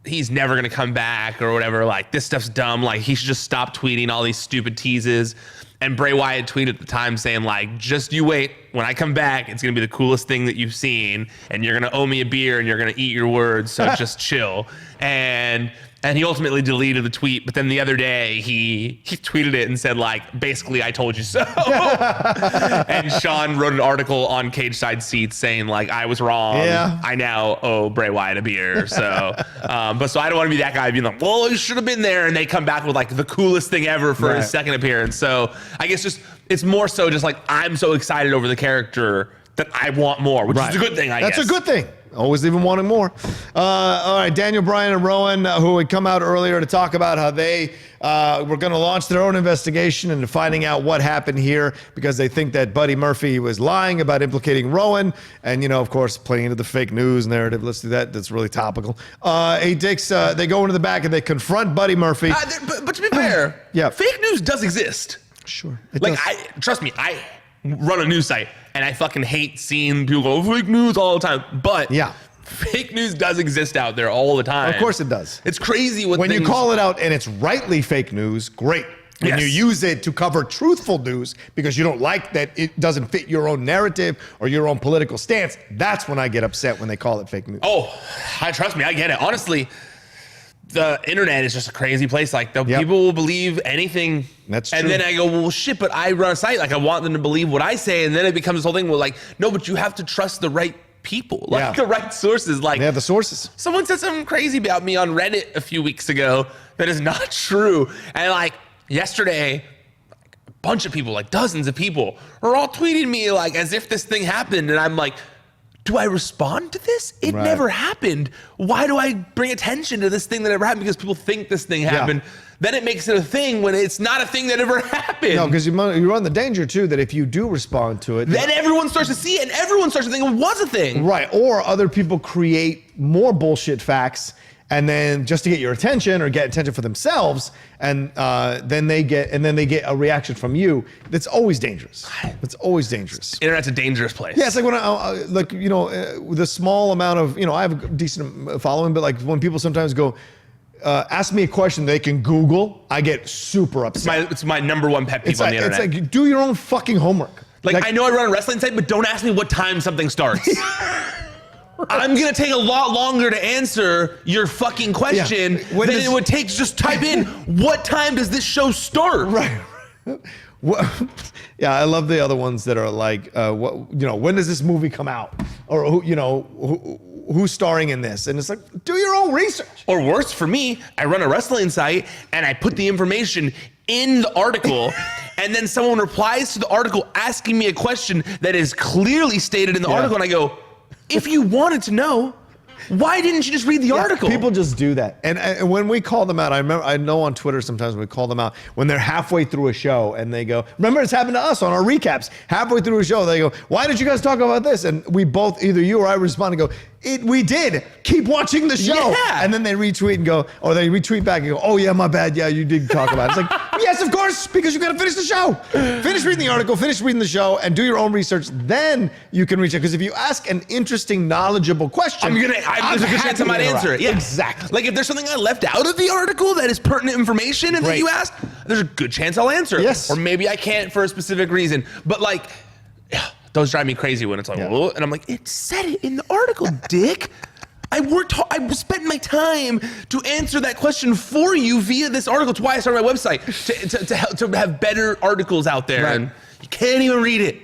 he's never going to come back or whatever. Like, this stuff's dumb. Like, he should just stop tweeting all these stupid teases. And Bray Wyatt tweeted at the time saying, like, just you wait. When I come back, it's going to be the coolest thing that you've seen. And you're going to owe me a beer and you're going to eat your words. So just chill. And he ultimately deleted the tweet. But then the other day, he tweeted it and said, like, basically, I told you so. And Sean wrote an article on Cage Side Seats saying, like, I was wrong. Yeah. I now owe Bray Wyatt a beer. So, but so I don't want to be that guy being like, well, you should have been there. And they come back with, like, the coolest thing ever for his second appearance. So I guess just, it's more so just like, I'm so excited over the character that I want more, which is a good thing, I guess. That's a good thing. Always even wanting more. All right, Daniel Bryan and Rowan, who had come out earlier to talk about how they were going to launch their own investigation into finding out what happened here because they think that Buddy Murphy was lying about implicating Rowan. And, you know, of course, playing into the fake news narrative. Let's do that. That's really topical. They go into the back and they confront Buddy Murphy. But to be fair, fake news does exist. Sure. Trust me, I run a news site and I fucking hate seeing people go fake news all the time. But fake news does exist out there all the time. Of course it does. It's crazy when you call it out and it's rightly fake news, great. When you use it to cover truthful news because you don't like that it doesn't fit your own narrative or your own political stance, that's when I get upset when they call it fake news. Oh, trust me, I get it. Honestly, the internet is just a crazy place. Like, people will believe anything. That's true. And then I go, well, shit, but I run a site. Like, I want them to believe what I say. And then it becomes this whole thing where, like, no, but you have to trust the right people, like the right sources. Like, the sources. Someone said something crazy about me on Reddit a few weeks ago that is not true. And, like, yesterday, a bunch of people, like dozens of people, are all tweeting me, like, as if this thing happened. And I'm like, do I respond to this? It never happened. Why do I bring attention to this thing that never happened? Because people think this thing happened. Then it makes it a thing when it's not a thing that ever happened. No, because you run the danger, too, that if you do respond to it... Then everyone starts to see it, and everyone starts to think it was a thing. Right, or other people create more bullshit facts, and then just to get your attention or get attention for themselves, and then they get a reaction from you. That's always dangerous. It's always dangerous. Internet's a dangerous place. Yeah, it's like when the small amount of, I have a decent following, but like when people sometimes go, ask me a question they can Google, I get super upset. It's my number one pet peeve on the internet. It's like, do your own fucking homework. Like, I know I run a wrestling site, but don't ask me what time something starts. I'm going to take a lot longer to answer your fucking question than it would take to just type in, what time does this show start? Right. Yeah, I love the other ones that are like, when does this movie come out? Or, who's starring in this? And it's like, do your own research. Or worse for me, I run a wrestling site and I put the information in the article and then someone replies to the article asking me a question that is clearly stated in the article and I go, if you wanted to know, why didn't you just read the article? People just do that. And when we call them out, I know on Twitter sometimes we call them out when they're halfway through a show and they go, remember it's happened to us on our recaps. Halfway through a show, they go, why did you guys talk about this? And we both, either you or I respond and go, we did. Keep watching the show. Yeah. And then they retweet and go, or they retweet back and go, oh yeah, my bad. Yeah, you did talk about it. It's like, yes, of course, because you got to finish the show. Finish reading the article, finish reading the show, and do your own research. Then you can reach it. Because if you ask an interesting, knowledgeable question, there's a good chance I might answer it. Yeah. Exactly. Like if there's something I left out of the article that is pertinent information and that you asked, there's a good chance I'll answer it. Yes. Or maybe I can't for a specific reason. But like, those drive me crazy when it's like, well, and I'm like, it said it in the article, dick. I spent my time to answer that question for you via this article. It's why I started my website, to have better articles out there. Right. And you can't even read it.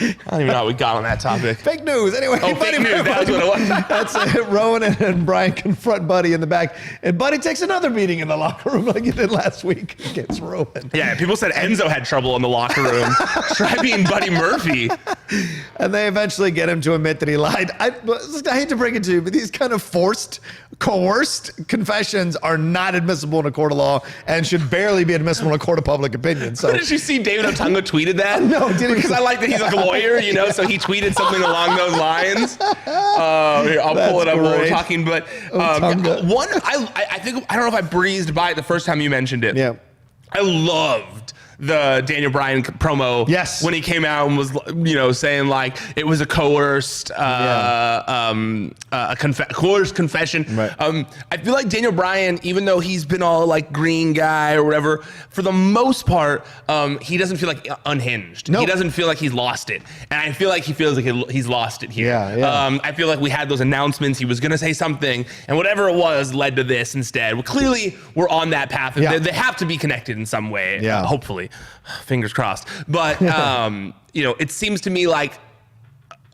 I don't even know how we got on that topic. Fake news. Anyway, fake news. That was what it was. That's it. Rowan and Bryan confront Buddy in the back, and Buddy takes another beating in the locker room like he did last week against Rowan. Yeah, people said Enzo had trouble in the locker room. Try being Buddy Murphy. And they eventually get him to admit that he lied. I hate to break it to you, but these kind of coerced confessions are not admissible in a court of law and should barely be admissible in a court of public opinion. So, did you see David Otunga tweeted that? No, didn't. Because I like that he's like a lawyer, so he tweeted something along those lines. Here, I'll pull it up while we're talking. But I think I don't know if I breezed by it the first time you mentioned it. Yeah. I loved the Daniel Bryan promo. Yes. When he came out and was, saying like it was a coerced, coerced confession. Right. I feel like Daniel Bryan, even though he's been all like green guy or whatever, for the most part, he doesn't feel like unhinged. No. He doesn't feel like he's lost it. And I feel like he feels like he's lost it here. Yeah. I feel like we had those announcements. He was going to say something, and whatever it was led to this instead. Well, clearly, we're on that path. Yeah. They have to be connected in some way. Yeah. Hopefully. Fingers crossed. But, it seems to me like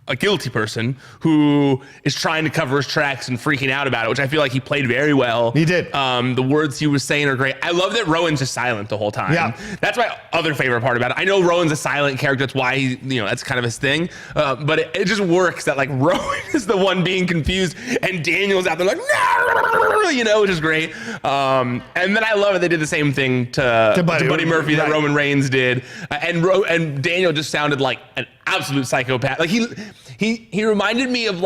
a guilty person who is trying to cover his tracks and freaking out about it, which I feel like he played very well. He did. The words he was saying are great. I love that Rowan's just silent the whole time. Yeah. That's my other favorite part about it. I know Rowan's a silent character. That's why he, that's kind of his thing. But it just works that like Rowan is the one being confused and Daniel's out there like, no, which is great. And then I love it. They did the same thing to Buddy Murphy that Roman Reigns did. And Daniel just sounded like an absolute psychopath. Like he reminded me of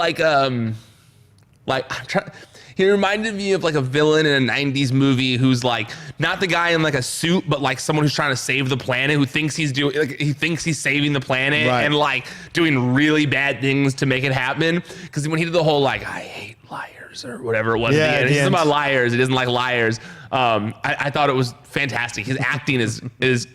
he reminded me of like a villain in a 90s movie who's like not the guy in like a suit, but like someone who's trying to save the planet, who thinks he thinks he's saving the planet and like doing really bad things to make it happen. Because when he did the whole like I hate liars or whatever it was, it's about liars. He doesn't like liars. I thought it was fantastic. His acting is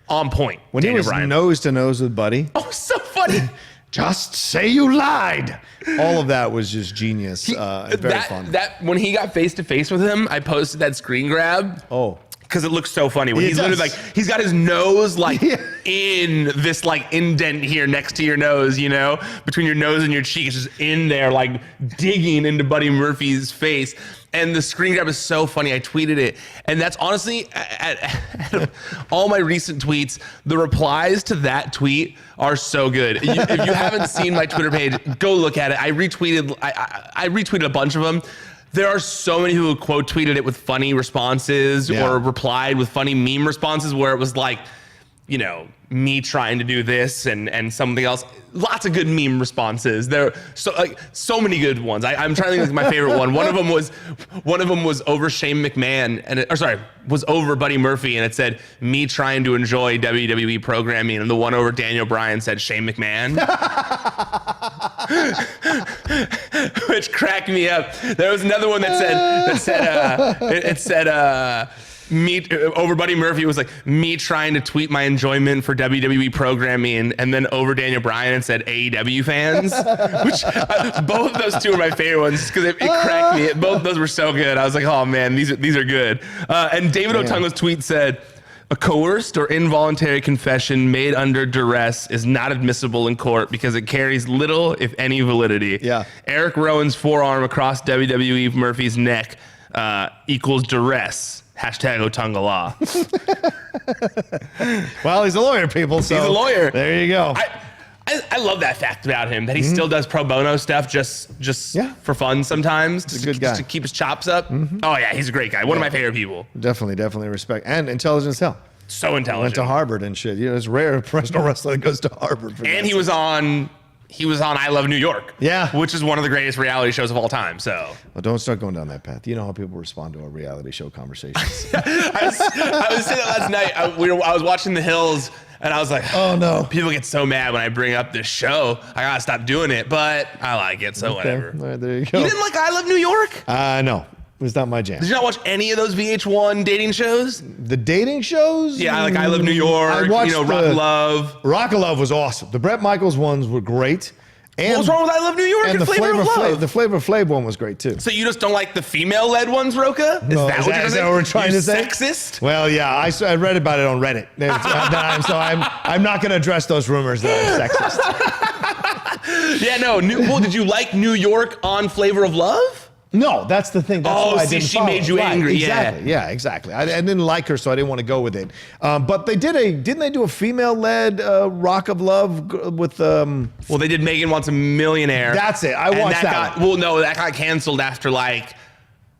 on point. When he was nose to nose with Buddy. Oh, so funny. Just say you lied. All of that was just genius. Very fun. That when he got face to face with him, I posted that screen grab. Oh. Because it looks so funny when he's literally like, he's got his nose like in this like indent here next to your nose, between your nose and your cheek. It's just in there, like digging into Buddy Murphy's face. And the screen grab is so funny. I tweeted it. And that's honestly, at all my recent tweets, the replies to that tweet are so good. If you haven't seen my Twitter page, go look at it. I retweeted a bunch of them. There are so many who quote tweeted it with funny responses or replied with funny meme responses where it was like, me trying to do this and something else. Lots of good meme responses. There are so many good ones. I'm trying to think of my favorite one. One of them was over Shane McMahon was over Buddy Murphy, and it said me trying to enjoy WWE programming, and the one over Daniel Bryan said Shane McMahon. Which cracked me up. There was another one that said me over Buddy Murphy was like me trying to tweet my enjoyment for WWE programming, and then over Daniel Bryan and said AEW fans, which both of those two are my favorite ones because it cracked me. Both of those were so good. I was like, oh man, these are good. And David Otunga's tweet said, a coerced or involuntary confession made under duress is not admissible in court because it carries little, if any, validity. Yeah. Eric Rowan's forearm across WWE Murphy's neck equals duress. #Otunga law. Well, he's a lawyer, people. So he's a lawyer. There you go. I love that fact about him, that he still does pro bono stuff just for fun sometimes. He's a good guy. Just to keep his chops up. Oh, yeah, he's a great guy. One of my favorite people. Definitely respect. And intelligent as hell. So intelligent. Went to Harvard and shit. It's rare a professional wrestler that goes to Harvard. And he was on I Love New York. Yeah. Which is one of the greatest reality shows of all time. So. Well, don't start going down that path. You know how people respond to our reality show conversations. I was saying that last night. I was watching The Hills, and I was like, oh no. People get so mad when I bring up this show. I gotta stop doing it, but I like it, so whatever. All right, there you go. You didn't like I Love New York? No. It was not my jam. Did you not watch any of those VH1 dating shows? The dating shows? Yeah, like I Love New York, I watched Rock of Love. Rock of Love was awesome. The Brett Michaels ones were great. And what's wrong with I Love New York and Flavor of Love? The Flavor Flav one was great too. So you just don't like the female-led ones, Rocha? Is that what we're trying to say? Sexist? Well, yeah, I read about it on Reddit. So I'm not going to address those rumors that I'm sexist. Yeah, no. Well, did you like New York on Flavor of Love? No, that's the thing. That's why I didn't she follow. made you angry. Exactly. Yeah, exactly. I didn't like her, so I didn't want to go with it. But they didn't they do a female-led Rock of Love with? Well, they did Megan Wants a Millionaire. That's it. I watched that one. Well, no, that got canceled after like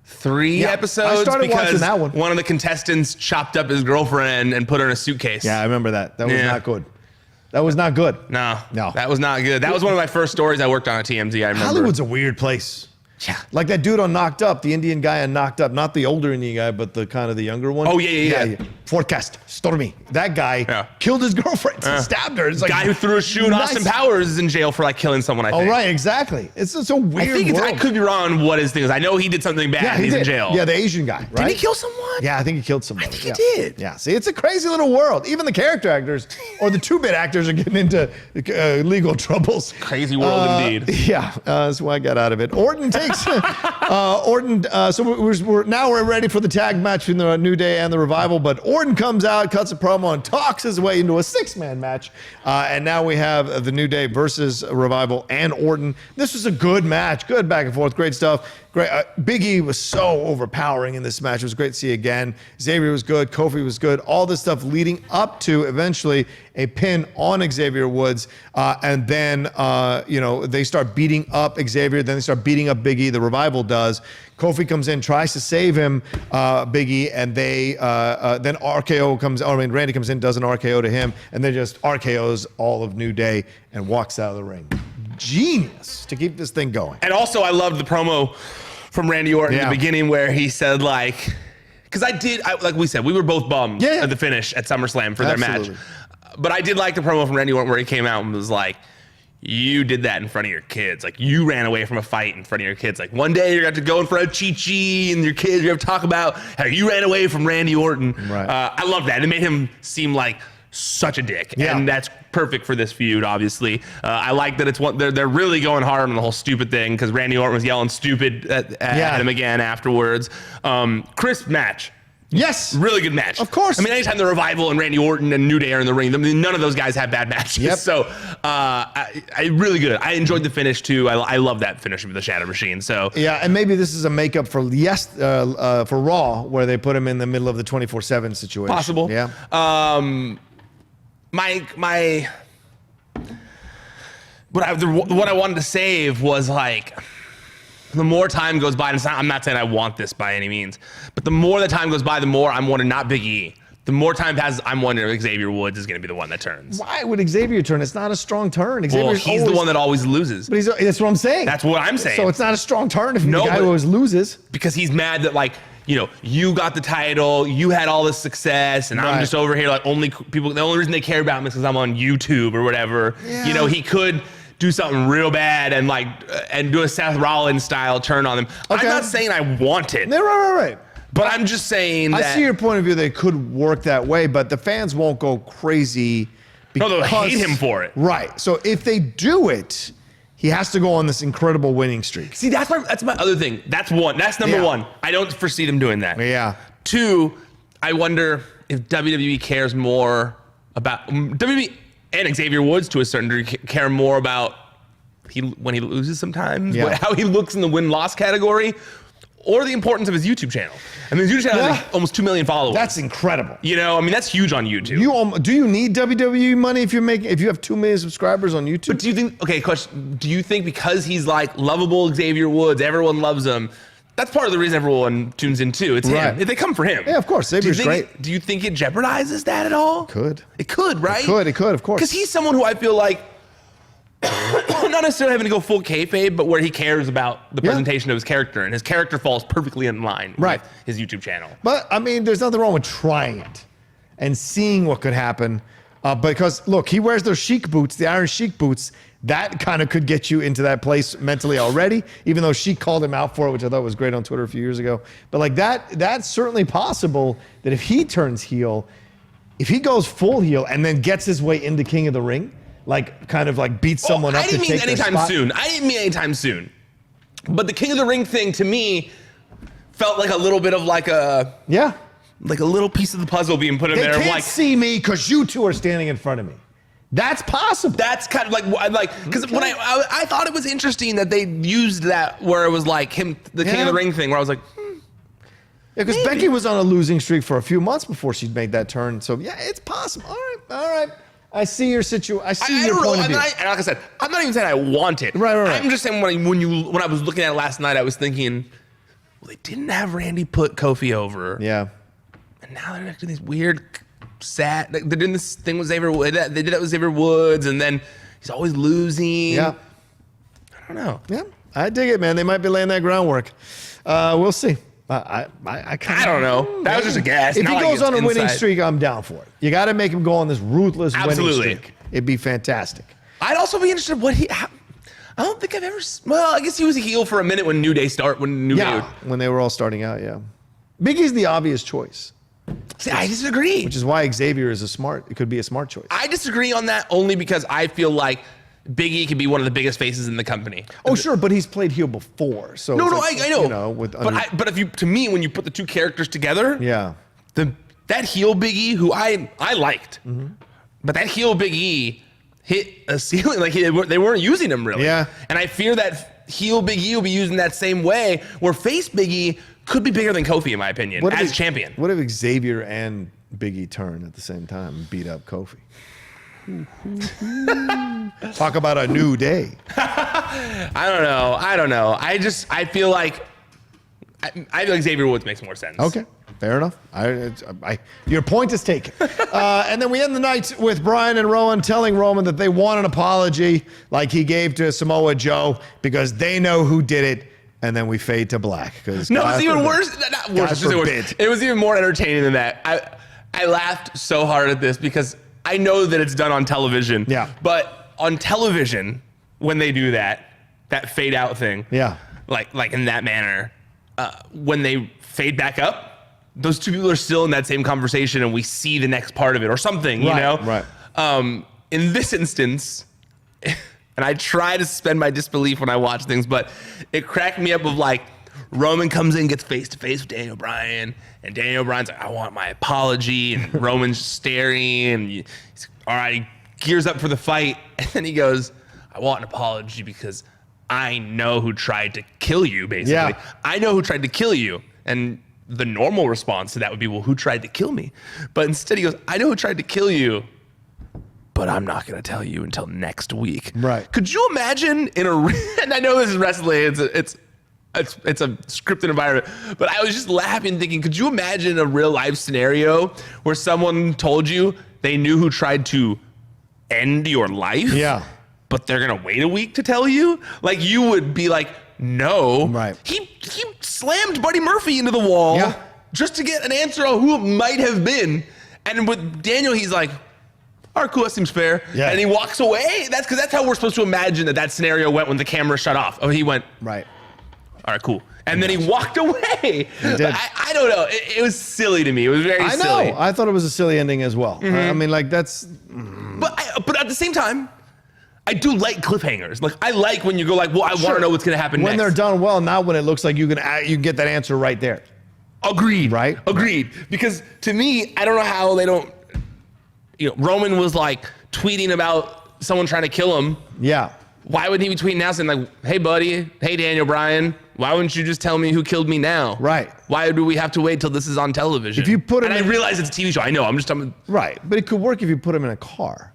3 episodes. I started watching that one. One of the contestants chopped up his girlfriend and put her in a suitcase. Yeah, I remember that. That was not good. That was not good. No, that was not good. That was one of my first stories I worked on at TMZ. I remember. Hollywood's a weird place. Yeah. Like that dude on Knocked Up, the Indian guy on Knocked Up, not the older Indian guy, but the kind of the younger one. Oh, yeah. Forecast, Stormy. That guy killed his girlfriend, stabbed her. It's like, guy who threw a shoe at Austin Powers is in jail for like killing someone, I think. Oh, right, exactly. It's a weird world. I could be wrong on what his thing is. I know he did something bad and he's in jail. Yeah, the Asian guy, right? Did he kill someone? Yeah, I think he killed somebody. I think he did. Yeah, see, it's a crazy little world. Even the character actors or the 2-bit actors are getting into legal troubles. Crazy world indeed. Yeah, that's why I got out of it. Orton takes Orton. So we're ready for the tag match between the New Day and the Revival. But Orton comes out, cuts a promo, and talks his way into a 6-man match. And now we have the New Day versus Revival and Orton. This was a good match, good back and forth, great stuff. Great. Big E was so overpowering in this match. It was great to see again. Xavier was good. Kofi was good. All this stuff leading up to eventually a pin on Xavier Woods. And then, they start beating up Xavier. Then they start beating up Big E. The Revival does. Kofi comes in, tries to save him, Big E, and then RKO comes. Randy comes in, does an RKO to him, and then just RKOs all of New Day and walks out of the ring. Genius to keep this thing going. And also, I loved the promo from Randy Orton in the beginning where he said like, because like we said, we were both bummed at the finish at SummerSlam for their match. But I did like the promo from Randy Orton where he came out and was like, you did that in front of your kids. Like, you ran away from a fight in front of your kids. Like, one day you're going to go in front of Chi-Chi and your kids, you're going to talk about how you ran away from Randy Orton. Right. I love that. It made him seem like such a dick. Yeah. And that's perfect for this feud, obviously. I like that they're really going hard on the whole stupid thing because Randy Orton was yelling stupid at him again afterwards. Crisp match. Yes. Really good match. Of course. I mean, anytime the Revival and Randy Orton and New Day are in the ring, I mean, none of those guys have bad matches. Yep. So, I really good. I enjoyed the finish too. I love that finish with the Shadow Machine. So yeah, and maybe this is a makeup for for Raw, where they put him in the middle of the 24/7 situation. Possible. Yeah. What I wanted to save was like, the more time goes by, and I'm not saying I want this by any means, but the more the time goes by, the more I'm wondering, not Big E. The more time passes, I'm wondering if Xavier Woods is going to be the one that turns. Why would Xavier turn? It's not a strong turn. He's the one that always loses. But that's what I'm saying. That's what I'm saying. So it's not a strong turn if the guy always loses. Because he's mad that, like, you got the title, you had all this success, and I'm just over here, like, the only reason they care about me is because I'm on YouTube or whatever. Yeah. He could do something real bad and do a Seth Rollins style turn on them. Okay. I'm not saying I want it. No, right. But I'm just saying that. I see your point of view. They could work that way, but the fans won't go crazy. No, they'll hate him for it. Right. So if they do it, he has to go on this incredible winning streak. See, that's my other thing. That's one. That's number one. I don't foresee them doing that. Yeah. 2, I wonder if WWE cares more about WWE and Xavier Woods to a certain degree care more about when he loses sometimes, how he looks in the win-loss category, or the importance of his YouTube channel. I mean, his YouTube channel has like almost 2 million followers. That's incredible. I mean, that's huge on YouTube. Do you need WWE money if you have 2 million subscribers on YouTube? But do you think? Okay, question. Do you think because he's like lovable Xavier Woods, everyone loves him? That's part of the reason everyone tunes in too. It's him. They come for him. Yeah, of course. Xavier's great. Do you think it jeopardizes that at all? It could, right? It could, of course. Because he's someone who I feel like, not necessarily having to go full kayfabe, but where he cares about the presentation of his character, and his character falls perfectly in line with his YouTube channel. But, I mean, there's nothing wrong with trying it and seeing what could happen. Because, look, he wears those Sheik boots, the Iron Sheik boots. That kind of could get you into that place mentally already, even though Sheik called him out for it, which I thought was great on Twitter a few years ago. But, like, that's certainly possible that if he turns heel, if he goes full heel and then gets his way into King of the Ring, like, kind of like beats someone up to take their spot. I didn't mean anytime soon. But the King of the Ring thing, to me, felt like a little bit of like a... Yeah. Like a little piece of the puzzle being put in there. They can't see me because you two are standing in front of me. That's possible. That's kind of like because when I thought it was interesting that they used that where it was like the King of the Ring thing, where I was like, yeah, because Becky was on a losing streak for a few months before she'd made that turn. So yeah, it's possible. All right. I see your situation. I see your point of view. And like I said, I'm not even saying I want it. Right. I'm just saying when I was looking at it last night, I was thinking, well, they didn't have Randy put Kofi over. Yeah. And now they're doing these weird, sad. They're doing this thing with Xavier Woods. They did that with Xavier Woods, and then he's always losing. Yeah. I don't know. Yeah. I dig it, man. They might be laying that groundwork. We'll see. I don't know. That was just a guess. If he goes on a winning streak, I'm down for it. You got to make him go on this ruthless winning streak. It'd be fantastic. I'd also be interested I don't think I've ever. Well, I guess he was a heel for a minute when New Day when they were all starting out. Yeah, Big E's the obvious choice. See, I disagree. Which is why Xavier is it could be a smart choice. I disagree on that only because I feel like Big E could be one of the biggest faces in the company. Oh, sure, but he's played heel before, so I know. You know, but to me, when you put the two characters together, yeah, that heel Big E, who I liked, but that heel Big E hit a ceiling. Like they weren't using him really. Yeah, and I fear that heel Big E will be used in that same way, where face Big E could be bigger than Kofi, in my opinion, as champion. What if Xavier and Big E turn at the same time and beat up Kofi? Talk about a new day. I don't know. I feel like Xavier Woods makes more sense. Okay, fair enough. Your point is taken. And then we end the night with Bryan and Rowan telling Roman that they want an apology like he gave to Samoa Joe because they know who did it. And then we fade to black. No, it's even worse. Not worse. It was even more entertaining than that. I laughed so hard at this because I know that it's done on television. Yeah. But on television, when they do that fade out thing. Yeah. Like in that manner, when they fade back up, those two people are still in that same conversation and we see the next part of it or something, you know? Right. In this instance, and I try to suspend my disbelief when I watch things, but it cracked me up of like Roman comes in, gets face to face with Daniel Bryan, and Daniel Bryan's like, I want my apology, and Roman's staring, and he's all right, he gears up for the fight, and then he goes, I want an apology because I know who tried to kill you, basically. Yeah. I know who tried to kill you. And the normal response to that would be, well, who tried to kill me? But instead he goes, I know who tried to kill you, but I'm not going to tell you until next week. Right. Could you imagine and I know this is wrestling, it's a scripted environment, but I was just laughing thinking, could you imagine a real life scenario where someone told you they knew who tried to end your life? Yeah. But they're going to wait a week to tell you? Like you would be like, no. Right. He slammed Buddy Murphy into the wall just to get an answer on who it might have been. And with Daniel, he's like, all right, cool, that seems fair. Yeah. And he walks away. That's how we're supposed to imagine that scenario went when the camera shut off. Oh, he went, right. All right, cool. And then he walked away. He did. I don't know. It was silly to me. It was very silly. I know. I thought it was a silly ending as well. I mean, like that's. But at the same time, I do like cliffhangers. Like I like when you go like, well, I want to know what's going to happen when next. they're done well, not when it looks like you can get that answer right there. Agreed. Right? Agreed. Because to me, I don't know how they don't. Roman was like tweeting about someone trying to kill him. Yeah. Why would he be tweeting now saying like, hey buddy, hey Daniel Bryan, why wouldn't you just tell me who killed me now? Right. Why do we have to wait till this is on television? If you put him I realize it's a TV show. I know. I'm just talking. Right. But it could work if you put him in a car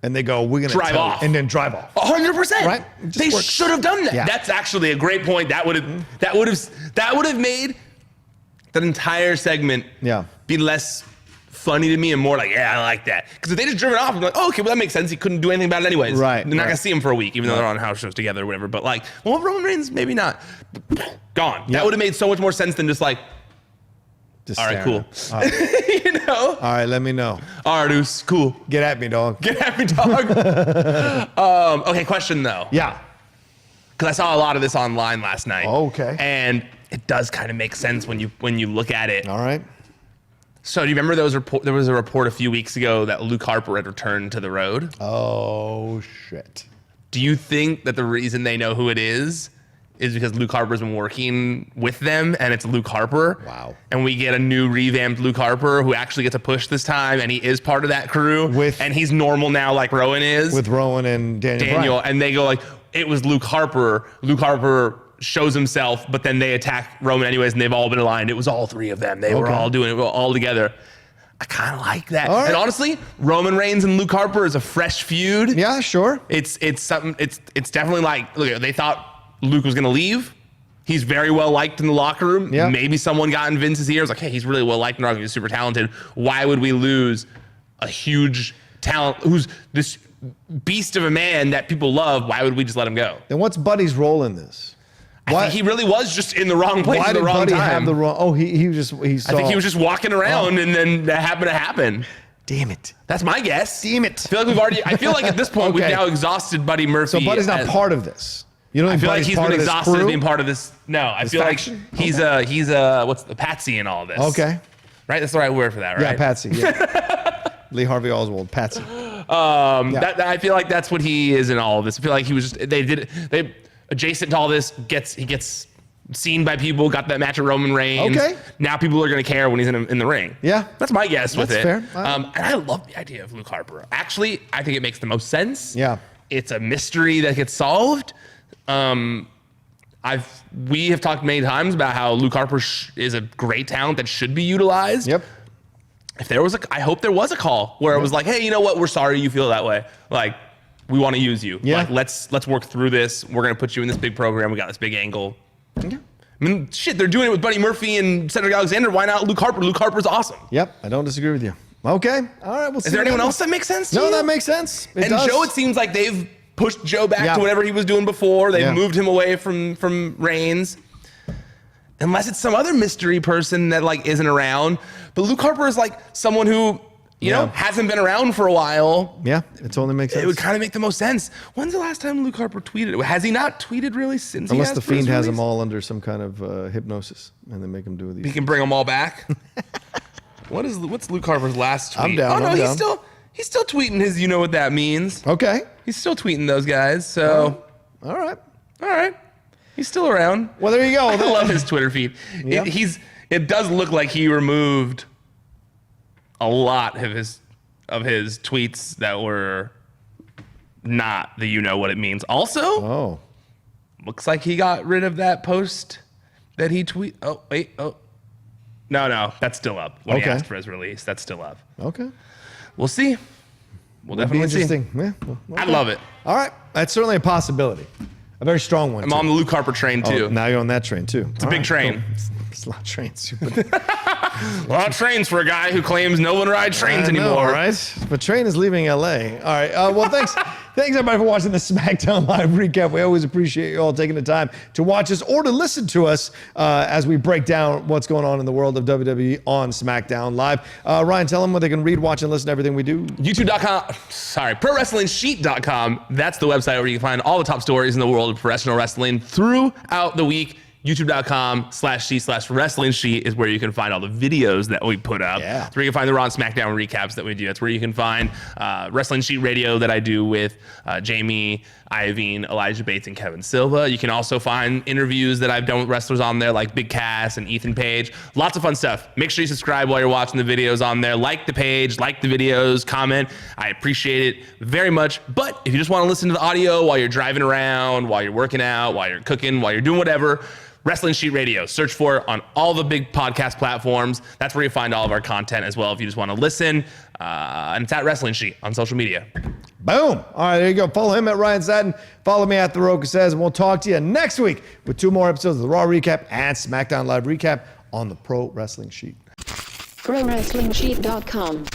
and they go, we're going to drive off. And then drive off. 100%. Right. They should have done that. Yeah. That's actually a great point. That would have made that entire segment be less funny to me and more like, yeah, I like that. Because if they just driven off, I'm like, oh, okay, well, that makes sense. He couldn't do anything about it anyways. Right. They're not going to see him for a week, even though they're on house shows together or whatever. But like, well, Roman Reigns, maybe not. Gone. Yep. That would have made so much more sense than just like, all right, cool. All right. You know? All right, let me know. All right, Deuce, cool. Get at me, dog. Get at me, dog. Okay, question though. Yeah. Because I saw a lot of this online last night. Oh, okay. And it does kind of make sense when you look at it. All right. So do you remember there was a report a few weeks ago that Luke Harper had returned to the road? Oh, shit. Do you think that the reason they know who it is because Luke Harper's been working with them and it's Luke Harper? Wow. And we get a new revamped Luke Harper who actually gets a push this time and he is part of that crew. And he's normal now like Rowan is. With Rowan and Daniel. Bryan. And they go like, it was Luke Harper. Luke Harper shows himself, but then they attack Roman anyways, and they've all been aligned. It was all three of them. They were all doing it all together. I kind of like that. Right. And honestly, Roman Reigns and Luke Harper is a fresh feud. Yeah, sure. It's something. It's definitely like, look, they thought Luke was gonna leave. He's very well liked in the locker room. Yeah. Maybe someone got in Vince's ears like, hey, he's really well liked in the locker room. He's super talented. Why would we lose a huge talent who's this beast of a man that people love. Why would we just let him go? Then what's Buddy's role in this? I think he really was just in the wrong place at the wrong Buddy time. have the wrong? Oh, he saw. I think he was just walking around, and then that happened to happen. Damn it. That's my guess. Damn it. I feel like at this point we've now exhausted Buddy Murphy. So Buddy's not part of this. You don't I feel Buddy's like he's part been of this exhausted as crew? being part of this. No, I feel faction? like he's what's the Patsy in all this? Okay. Right? That's the right word for that, right? Yeah, Patsy. Yeah. Lee Harvey Oswald, Patsy. I feel like that's what he is in all of this. I feel like he was just they adjacent to all this he gets seen by people, got that match of Roman Reigns. Okay. Now people are going to care when he's in the ring. Yeah. That's my guess with it. That's fair. And I love the idea of Luke Harper. Actually, I think it makes the most sense. Yeah. It's a mystery that gets solved. We have talked many times about how Luke Harper is a great talent that should be utilized. Yep. I hope there was a call where it was like, hey, you know what? We're sorry you feel that way. Like, we want to use you. Yeah. Like, let's work through this. We're going to put you in this big program. We got this big angle. Yeah. I mean, shit, they're doing it with Buddy Murphy and Cedric Alexander. Why not Luke Harper? Luke Harper's awesome. Yep. I don't disagree with you. Okay. All right. We'll see. Is there anyone else that makes sense to No, you? that makes sense. It And does. Joe, it seems like they've pushed Joe back Yeah. to whatever he was doing before. They've Yeah. moved him away from Reigns. Unless it's some other mystery person that like isn't around. But Luke Harper is like someone who, you know, hasn't been around for a while. Yeah, it totally makes sense. It would kind of make the most sense. When's the last time Luke Harper tweeted? Has he not tweeted really since Unless he the Fiend has them all under some kind of hypnosis and they make him do these. He can bring them all back. What's Luke Harper's last tweet? I'm down. Oh no, I'm he's down. still tweeting his. You know what that means? Okay. He's still tweeting those guys. So All right. all right, he's still around. Well, there you go. I love his Twitter feed. Yeah. It does look like he removed a lot of his tweets that were not the you know what it means. Also, Oh. looks like he got rid of that post that he tweet. Oh wait, no, that's still up. When he Okay. asked for his release, that's still up. Okay. We'll see. We'll That'd be definitely see. interesting. Yeah. Well, I love it. All right. That's certainly a possibility. A very strong one. I'm on the Luke Harper train too. Now you're on that train too. It's a big train. It's a lot of trains. A lot of trains for a guy who claims no one rides trains anymore. Right? But train is leaving LA. All right. Well, thanks. Thanks everybody for watching the SmackDown Live recap. We always appreciate you all taking the time to watch us or to listen to us as we break down what's going on in the world of WWE on SmackDown Live. Ryan, tell them where they can read, watch, and listen to everything we do. ProWrestlingSheet.com. That's the website where you can find all the top stories in the world of professional wrestling throughout the week. YouTube.com/sheet/wrestling sheet is where you can find all the videos that we put up. Yeah. That's where you can find the Raw and SmackDown recaps that we do. That's where you can find Wrestling Sheet Radio that I do with Jamie Iovine, Elijah Bates, and Kevin Silva. You can also find interviews that I've done with wrestlers on there, like Big Cass and Ethan Page. Lots of fun stuff. Make sure you subscribe while you're watching the videos on there. Like the page, like the videos, comment. I appreciate it very much. But if you just want to listen to the audio while you're driving around, while you're working out, while you're cooking, while you're doing whatever, Wrestling Sheet Radio. Search for it on all the big podcast platforms. That's where you find all of our content as well if you just want to listen. And it's at Wrestling Sheet on social media. Boom. All right, there you go. Follow him at Ryan Satin. Follow me at The Rocha Says, and we'll talk to you next week with 2 more episodes of the Raw Recap and SmackDown Live Recap on the Pro Wrestling Sheet. ProWrestlingSheet.com